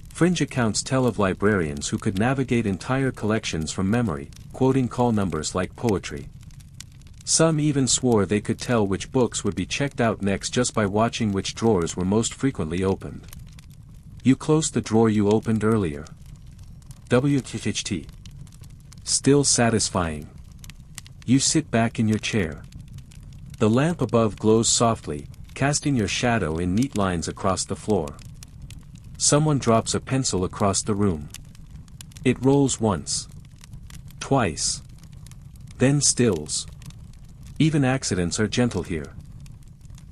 S1: Fringe accounts tell of librarians who could navigate entire collections from memory, quoting call numbers like poetry. Some even swore they could tell which books would be checked out next just by watching which drawers were most frequently opened. You close the drawer you opened earlier. WTHT. Still satisfying. You sit back in your chair. The lamp above glows softly, casting your shadow in neat lines across the floor. Someone drops a pencil across the room. It rolls once. Twice. Then stills. Even accidents are gentle here.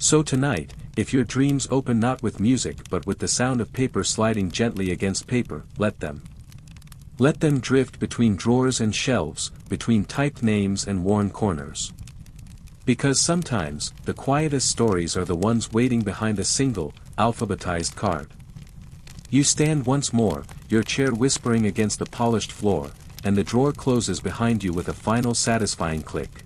S1: So tonight, if your dreams open not with music but with the sound of paper sliding gently against paper, let them. Let them drift between drawers and shelves, between typed names and worn corners. Because sometimes, the quietest stories are the ones waiting behind a single, alphabetized card. You stand once more, your chair whispering against the polished floor, and the drawer closes behind you with a final satisfying click.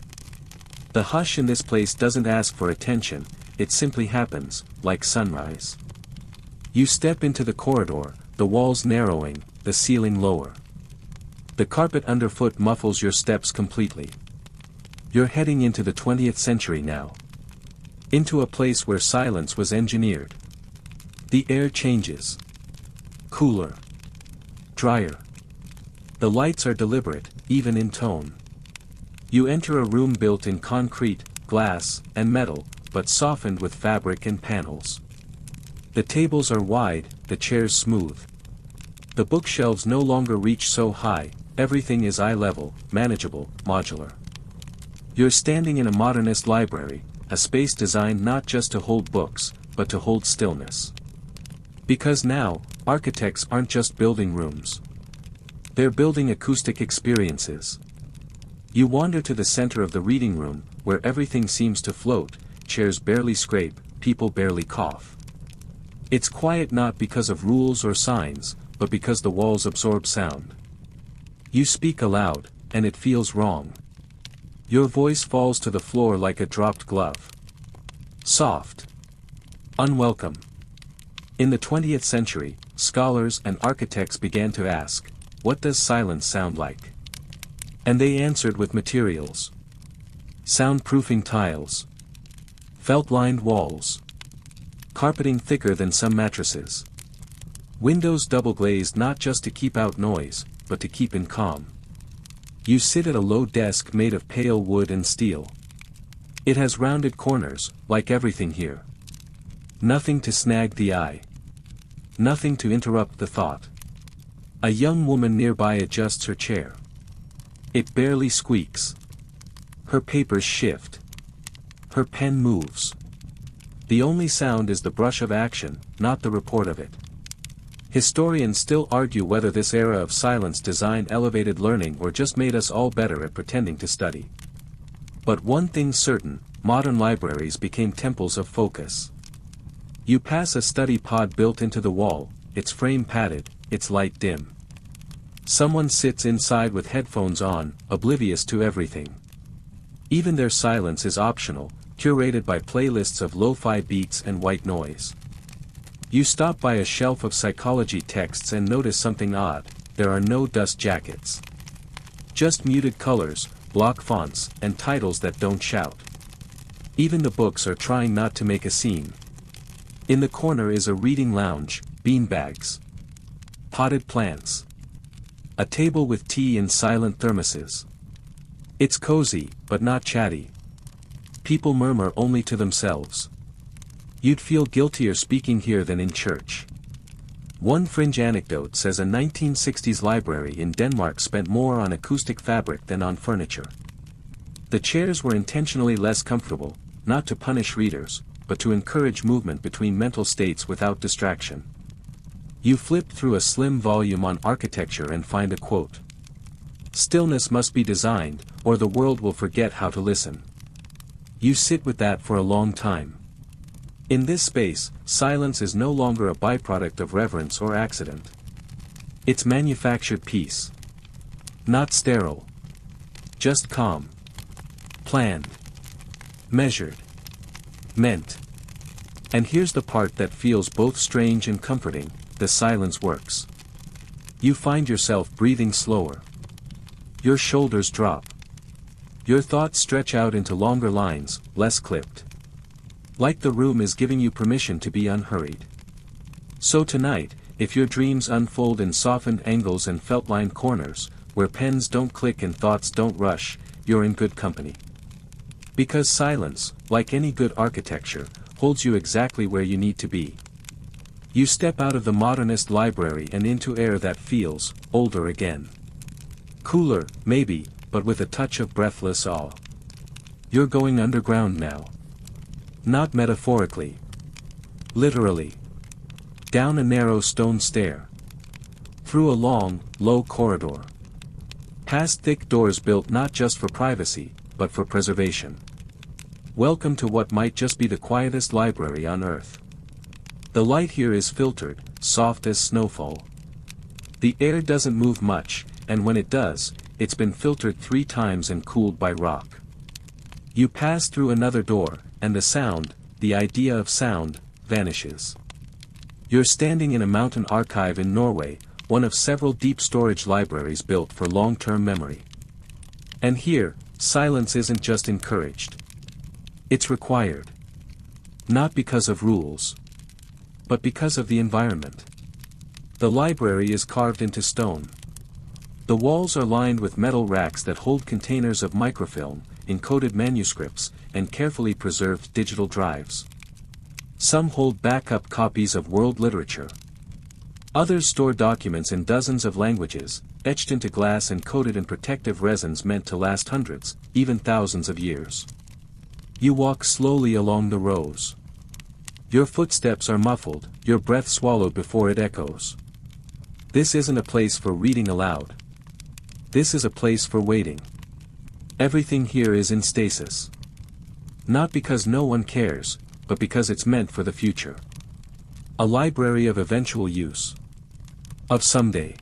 S1: The hush in this place doesn't ask for attention, it simply happens, like sunrise. You step into the corridor, the walls narrowing, the ceiling lower. The carpet underfoot muffles your steps completely. You're heading into the 20th century now. Into a place where silence was engineered. The air changes. Cooler. Drier. The lights are deliberate, even in tone. You enter a room built in concrete, glass, and metal, but softened with fabric and panels. The tables are wide, the chairs smooth. The bookshelves no longer reach so high, everything is eye-level, manageable, modular. You're standing in a modernist library, a space designed not just to hold books, but to hold stillness. Because now, architects aren't just building rooms. They're building acoustic experiences. You wander to the center of the reading room, where everything seems to float, chairs barely scrape, people barely cough. It's quiet not because of rules or signs, but because the walls absorb sound. You speak aloud, and it feels wrong. Your voice falls to the floor like a dropped glove. Soft. Unwelcome. In the 20th century, scholars and architects began to ask, what does silence sound like? And they answered with materials. Soundproofing tiles. Felt-lined walls. Carpeting thicker than some mattresses. Windows double-glazed not just to keep out noise, but to keep in calm. You sit at a low desk made of pale wood and steel. It has rounded corners, like everything here. Nothing to snag the eye. Nothing to interrupt the thought. A young woman nearby adjusts her chair. It barely squeaks. Her papers shift. Her pen moves. The only sound is the brush of action, not the report of it. Historians still argue whether this era of silence design elevated learning or just made us all better at pretending to study. But one thing's certain, modern libraries became temples of focus. You pass a study pod built into the wall, its frame padded, its light dim. Someone sits inside with headphones on, oblivious to everything. Even their silence is optional, curated by playlists of lo-fi beats and white noise. You stop by a shelf of psychology texts and notice something odd, there are no dust jackets. Just muted colors, block fonts, and titles that don't shout. Even the books are trying not to make a scene. In the corner is a reading lounge, beanbags. Potted plants. A table with tea in silent thermoses. It's cozy, but not chatty. People murmur only to themselves. You'd feel guiltier speaking here than in church. One fringe anecdote says a 1960s library in Denmark spent more on acoustic fabric than on furniture. The chairs were intentionally less comfortable, not to punish readers, but to encourage movement between mental states without distraction. You flip through a slim volume on architecture and find a quote. Stillness must be designed, or the world will forget how to listen. You sit with that for a long time. In this space, silence is no longer a byproduct of reverence or accident. It's manufactured peace. Not sterile. Just calm. Planned. Measured. Meant. And here's the part that feels both strange and comforting, the silence works. You find yourself breathing slower. Your shoulders drop. Your thoughts stretch out into longer lines, less clipped. Like the room is giving you permission to be unhurried. So tonight, if your dreams unfold in softened angles and felt-lined corners, where pens don't click and thoughts don't rush, you're in good company. Because silence, like any good architecture, holds you exactly where you need to be. You step out of the modernist library and into air that feels older again. Cooler, maybe, but with a touch of breathless awe. You're going underground now. Not metaphorically. Literally. Down a narrow stone stair. Through a long, low corridor. Past thick doors built not just for privacy, but for preservation. Welcome to what might just be the quietest library on earth. The light here is filtered, soft as snowfall. The air doesn't move much, and when it does, it's been filtered 3 times and cooled by rock. You pass through another door, and the sound, the idea of sound, vanishes. You're standing in a mountain archive in Norway, one of several deep storage libraries built for long-term memory. And here, silence isn't just encouraged. It's required. Not because of rules, but because of the environment. The library is carved into stone. The walls are lined with metal racks that hold containers of microfilm, encoded manuscripts, and carefully preserved digital drives. Some hold backup copies of world literature. Others store documents in dozens of languages, etched into glass and coated in protective resins meant to last hundreds, even thousands of years. You walk slowly along the rows. Your footsteps are muffled, your breath swallowed before it echoes. This isn't a place for reading aloud. This is a place for waiting. Everything here is in stasis. Not because no one cares, but because it's meant for the future. A library of eventual use. Of someday.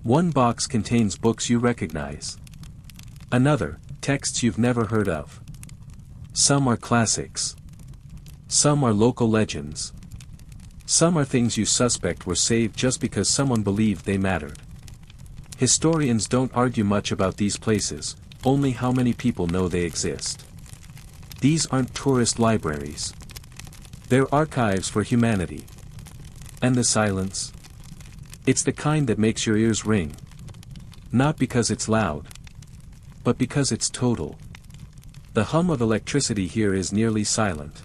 S1: One box contains books you recognize. Another, texts you've never heard of. Some are classics. Some are local legends. Some are things you suspect were saved just because someone believed they mattered. Historians don't argue much about these places, only how many people know they exist. These aren't tourist libraries. They're archives for humanity. And the silence? It's the kind that makes your ears ring. Not because it's loud, but because it's total. The hum of electricity here is nearly silent.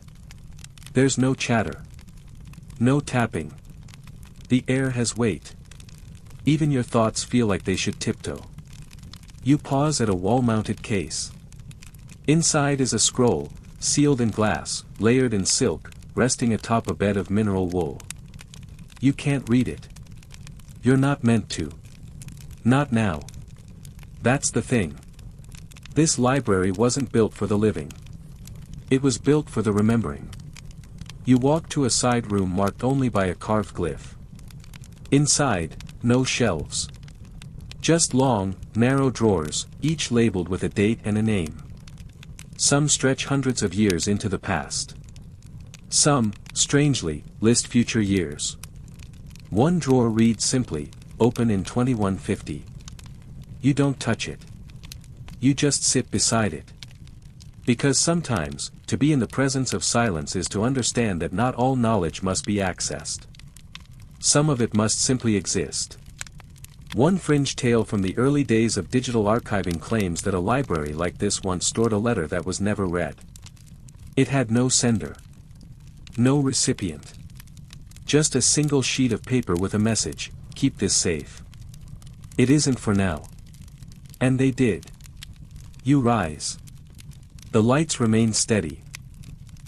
S1: There's no chatter. No tapping. The air has weight. Even your thoughts feel like they should tiptoe. You pause at a wall-mounted case. Inside is a scroll, sealed in glass, layered in silk, resting atop a bed of mineral wool. You can't read it. You're not meant to. Not now. That's the thing. This library wasn't built for the living. It was built for the remembering. You walk to a side room marked only by a carved glyph. Inside, no shelves. Just long, narrow drawers, each labeled with a date and a name. Some stretch hundreds of years into the past. Some, strangely, list future years. One drawer reads simply, "Open in 2150. You don't touch it. You just sit beside it. Because sometimes, to be in the presence of silence is to understand that not all knowledge must be accessed. Some of it must simply exist. One fringe tale from the early days of digital archiving claims that a library like this once stored a letter that was never read. It had no sender. No recipient. Just a single sheet of paper with a message, "Keep this safe. It isn't for now." And they did. You rise. The lights remain steady.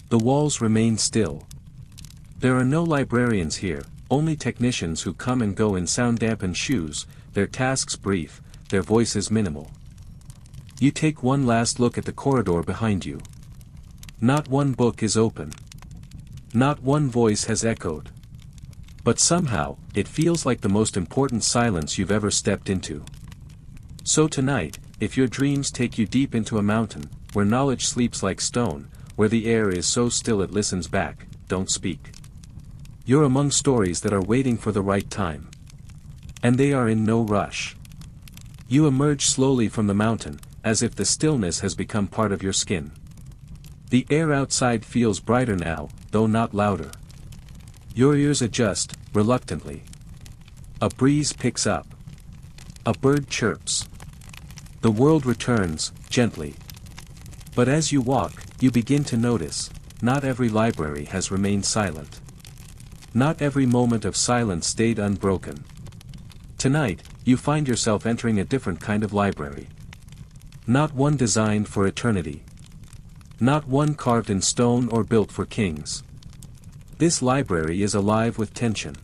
S1: The walls remain still. There are no librarians here, only technicians who come and go in sound-dampened shoes, their tasks brief, their voices minimal. You take one last look at the corridor behind you. Not one book is open. Not one voice has echoed. But somehow, it feels like the most important silence you've ever stepped into. So tonight, if your dreams take you deep into a mountain, where knowledge sleeps like stone, where the air is so still it listens back, don't speak. You're among stories that are waiting for the right time. And they are in no rush. You emerge slowly from the mountain, as if the stillness has become part of your skin. The air outside feels brighter now, though not louder. Your ears adjust, reluctantly. A breeze picks up. A bird chirps. The world returns, gently. But as you walk, you begin to notice, not every library has remained silent. Not every moment of silence stayed unbroken. Tonight, you find yourself entering a different kind of library. Not one designed for eternity. Not one carved in stone or built for kings. This library is alive with tension.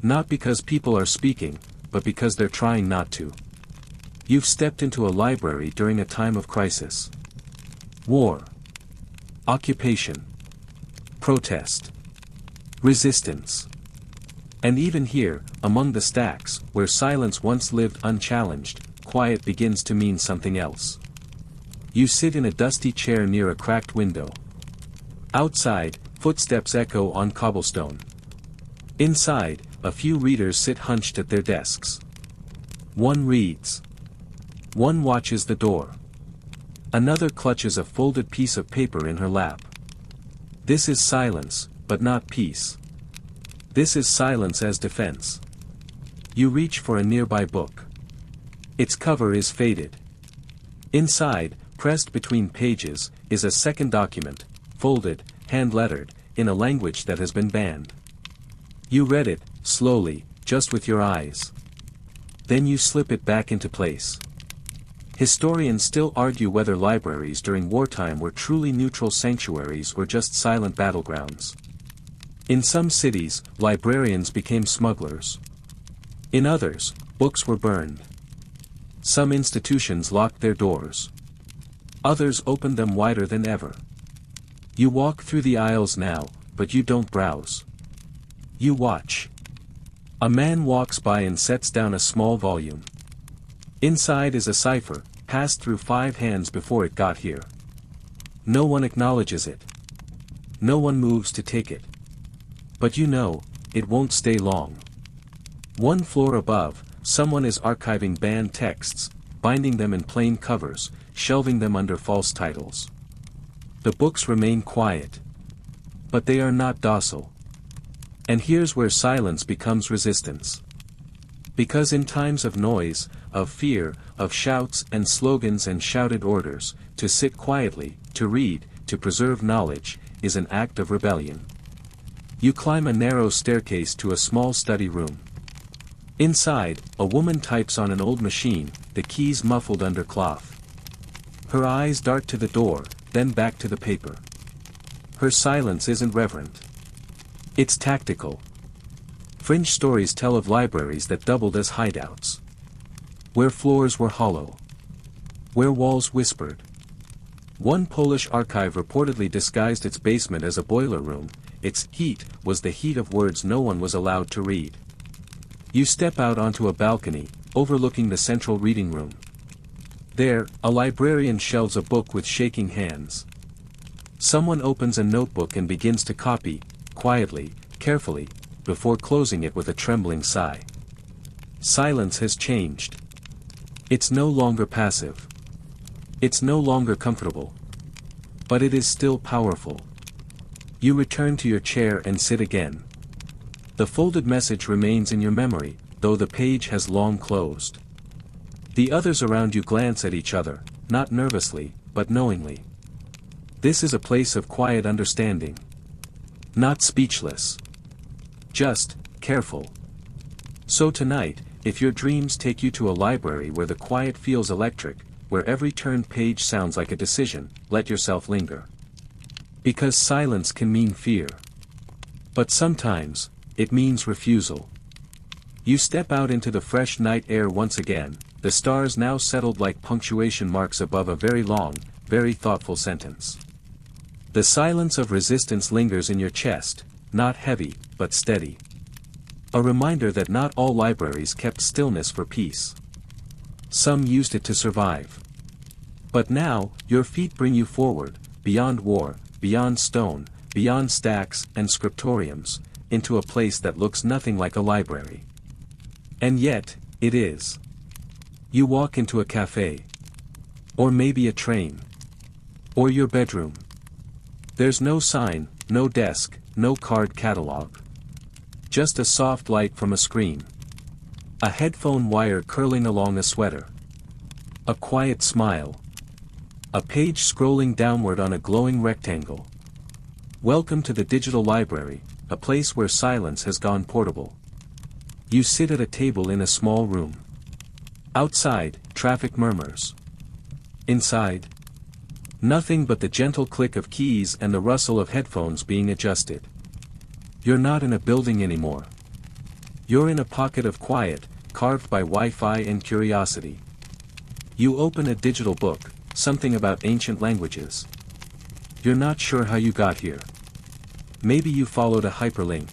S1: Not because people are speaking, but because they're trying not to. You've stepped into a library during a time of crisis. War. Occupation. Protest. Resistance. And even here, among the stacks, where silence once lived unchallenged, quiet begins to mean something else. You sit in a dusty chair near a cracked window. Outside, footsteps echo on cobblestone. Inside, a few readers sit hunched at their desks. One reads. One watches the door. Another clutches a folded piece of paper in her lap. This is silence, but not peace. This is silence as defense. You reach for a nearby book. Its cover is faded. Inside, pressed between pages, is a second document, folded, hand-lettered, in a language that has been banned. You read it, slowly, just with your eyes. Then you slip it back into place. Historians still argue whether libraries during wartime were truly neutral sanctuaries or just silent battlegrounds. In some cities, librarians became smugglers. In others, books were burned. Some institutions locked their doors. Others opened them wider than ever. You walk through the aisles now, but you don't browse. You watch. A man walks by and sets down a small volume. Inside is a cipher, passed through 5 hands before it got here. No one acknowledges it. No one moves to take it. But you know, it won't stay long. 1 floor above, someone is archiving banned texts, binding them in plain covers, shelving them under false titles. The books remain quiet. But they are not docile. And here's where silence becomes resistance. Because in times of noise, of fear, of shouts and slogans and shouted orders, to sit quietly, to read, to preserve knowledge, is an act of rebellion. You climb a narrow staircase to a small study room. Inside, a woman types on an old machine, the keys muffled under cloth. Her eyes dart to the door, then back to the paper. Her silence isn't reverent. It's tactical. Fringe stories tell of libraries that doubled as hideouts. Where floors were hollow. Where walls whispered. One Polish archive reportedly disguised its basement as a boiler room. Its heat was the heat of words no one was allowed to read. You step out onto a balcony, overlooking the central reading room. There, a librarian shelves a book with shaking hands. Someone opens a notebook and begins to copy, quietly, carefully, before closing it with a trembling sigh. Silence has changed. It's no longer passive. It's no longer comfortable. But it is still powerful. You return to your chair and sit again. The folded message remains in your memory, though the page has long closed. The others around you glance at each other, not nervously, but knowingly. This is a place of quiet understanding. Not speechless. Just, careful. So tonight, if your dreams take you to a library where the quiet feels electric, where every turned page sounds like a decision, let yourself linger. Because silence can mean fear. But sometimes, it means refusal. You step out into the fresh night air once again, the stars now settled like punctuation marks above a very long, very thoughtful sentence. The silence of resistance lingers in your chest, not heavy, but steady. A reminder that not all libraries kept stillness for peace. Some used it to survive. But now, your feet bring you forward, beyond war, beyond stone, beyond stacks and scriptoriums, into a place that looks nothing like a library. And yet, it is. You walk into a cafe. Or maybe a train. Or your bedroom. There's no sign, no desk, no card catalog. Just a soft light from a screen. A headphone wire curling along a sweater. A quiet smile. A page scrolling downward on a glowing rectangle. Welcome to the digital library, a place where silence has gone portable. You sit at a table in a small room. Outside, traffic murmurs. Inside? Nothing but the gentle click of keys and the rustle of headphones being adjusted. You're not in a building anymore. You're in a pocket of quiet, carved by Wi-Fi and curiosity. You open a digital book, something about ancient languages. You're not sure how you got here. Maybe you followed a hyperlink.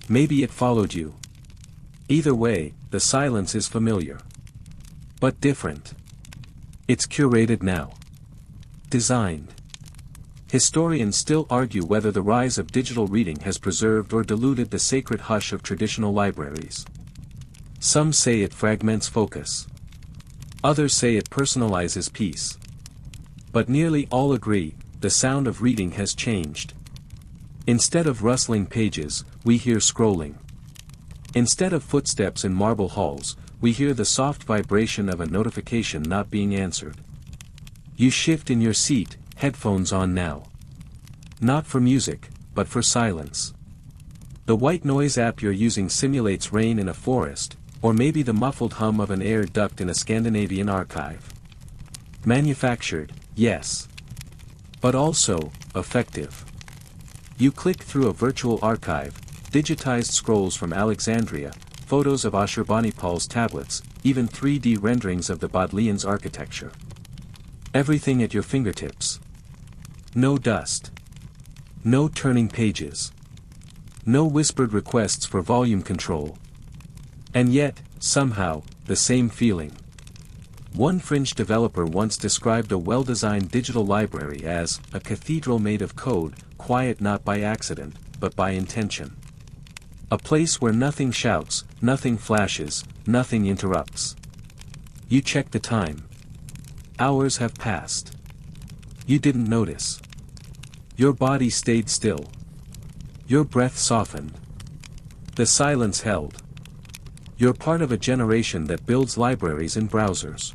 S1: Maybe it followed you. Either way, the silence is familiar. But different. It's curated now. Designed. Historians still argue whether the rise of digital reading has preserved or diluted the sacred hush of traditional libraries. Some say it fragments focus. Others say it personalizes peace. But nearly all agree, the sound of reading has changed. Instead of rustling pages, we hear scrolling. Instead of footsteps in marble halls, we hear the soft vibration of a notification not being answered. You shift in your seat, headphones on now. Not for music, but for silence. The white noise app you're using simulates rain in a forest, or maybe the muffled hum of an air duct in a Scandinavian archive. Manufactured, yes. But also, effective. You click through a virtual archive, digitized scrolls from Alexandria, photos of Ashurbanipal's tablets, even 3D renderings of the Bodleian's architecture. Everything at your fingertips. No dust. No turning pages. No whispered requests for volume control. And yet, somehow, the same feeling. One fringe developer once described a well-designed digital library as a cathedral made of code, quiet not by accident, but by intention. A place where nothing shouts, nothing flashes, nothing interrupts. You check the time. Hours have passed. You didn't notice. Your body stayed still. Your breath softened. The silence held. You're part of a generation that builds libraries in browsers.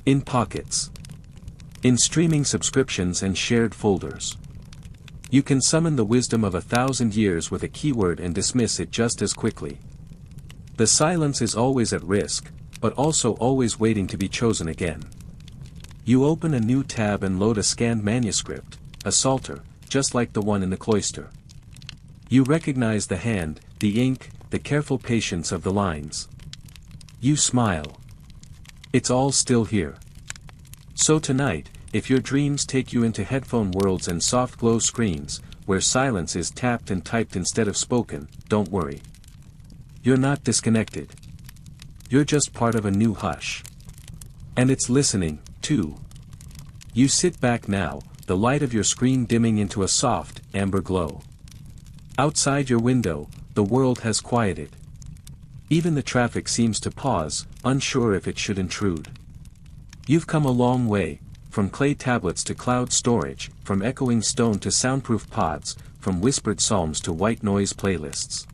S1: In pockets. In streaming subscriptions and shared folders. You can summon the wisdom of 1,000 years with a keyword and dismiss it just as quickly. The silence is always at risk, but also always waiting to be chosen again. You open a new tab and load a scanned manuscript, a psalter, just like the one in the cloister. You recognize the hand, the ink, the careful patience of the lines. You smile. It's all still here. So tonight, if your dreams take you into headphone worlds and soft glow screens, where silence is tapped and typed instead of spoken, don't worry. You're not disconnected. You're just part of a new hush. And it's listening, too. You sit back now, the light of your screen dimming into a soft, amber glow. Outside your window, the world has quieted. Even the traffic seems to pause, unsure if it should intrude. You've come a long way, from clay tablets to cloud storage, from echoing stone to soundproof pods, from whispered psalms to white noise playlists.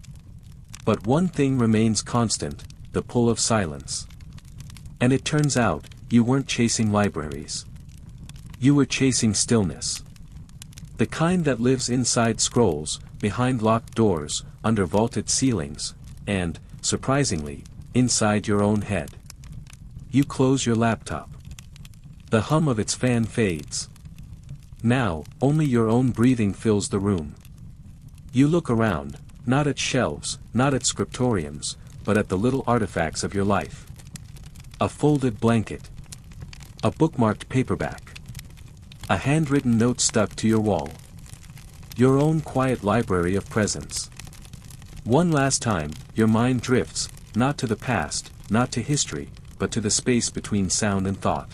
S1: But one thing remains constant, the pull of silence. And it turns out, you weren't chasing libraries. You were chasing stillness. The kind that lives inside scrolls, behind locked doors, under vaulted ceilings, and, surprisingly, inside your own head. You close your laptop. The hum of its fan fades. Now, only your own breathing fills the room. You look around, not at shelves, not at scriptoriums, but at the little artifacts of your life. A folded blanket. A bookmarked paperback. A handwritten note stuck to your wall. Your own quiet library of presence. One last time, your mind drifts, not to the past, not to history, but to the space between sound and thought.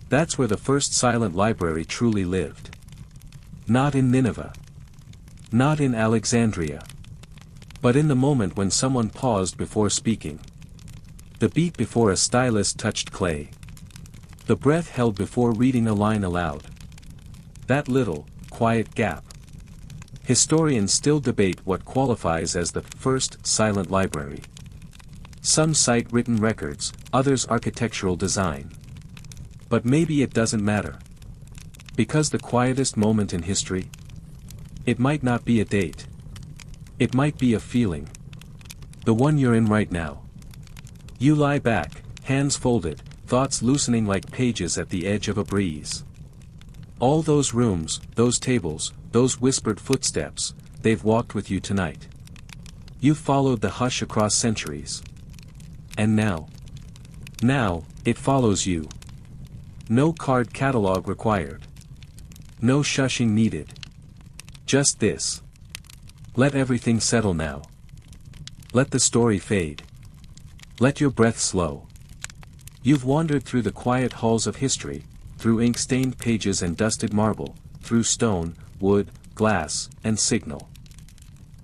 S1: That's where the first silent library truly lived. Not in Nineveh. Not in Alexandria. But in the moment when someone paused before speaking. The beat before a stylus touched clay. The breath held before reading a line aloud. That little, quiet gap. Historians still debate what qualifies as the first silent library. Some cite written records, others architectural design. But maybe it doesn't matter. Because the quietest moment in history? It might not be a date. It might be a feeling. The one you're in right now. You lie back, hands folded, thoughts loosening like pages at the edge of a breeze. All those rooms, those tables, those whispered footsteps, they've walked with you tonight. You've followed the hush across centuries. And now, it follows you. No card catalog required. No shushing needed. Just this. Let everything settle now. Let the story fade. Let your breath slow. You've wandered through the quiet halls of history, through ink-stained pages and dusted marble, through stone, wood, glass, and signal.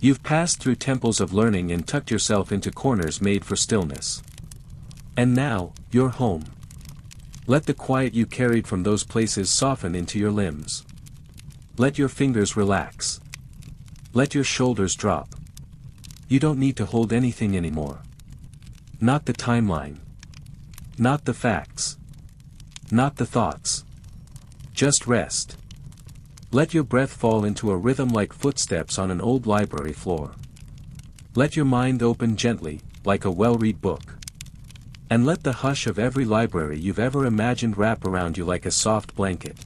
S1: You've passed through temples of learning and tucked yourself into corners made for stillness. And now, you're home. Let the quiet you carried from those places soften into your limbs. Let your fingers relax. Let your shoulders drop. You don't need to hold anything anymore. Not the timeline. Not the facts. Not the thoughts. Just rest. Let your breath fall into a rhythm like footsteps on an old library floor. Let your mind open gently, like a well-read book. And let the hush of every library you've ever imagined wrap around you like a soft blanket.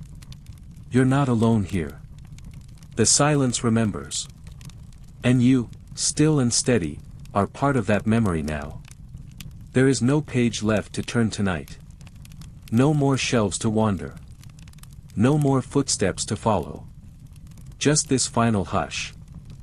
S1: You're not alone here. The silence remembers. And you, still and steady, are part of that memory now. There is no page left to turn tonight. No more shelves to wander. No more footsteps to follow. Just this final hush.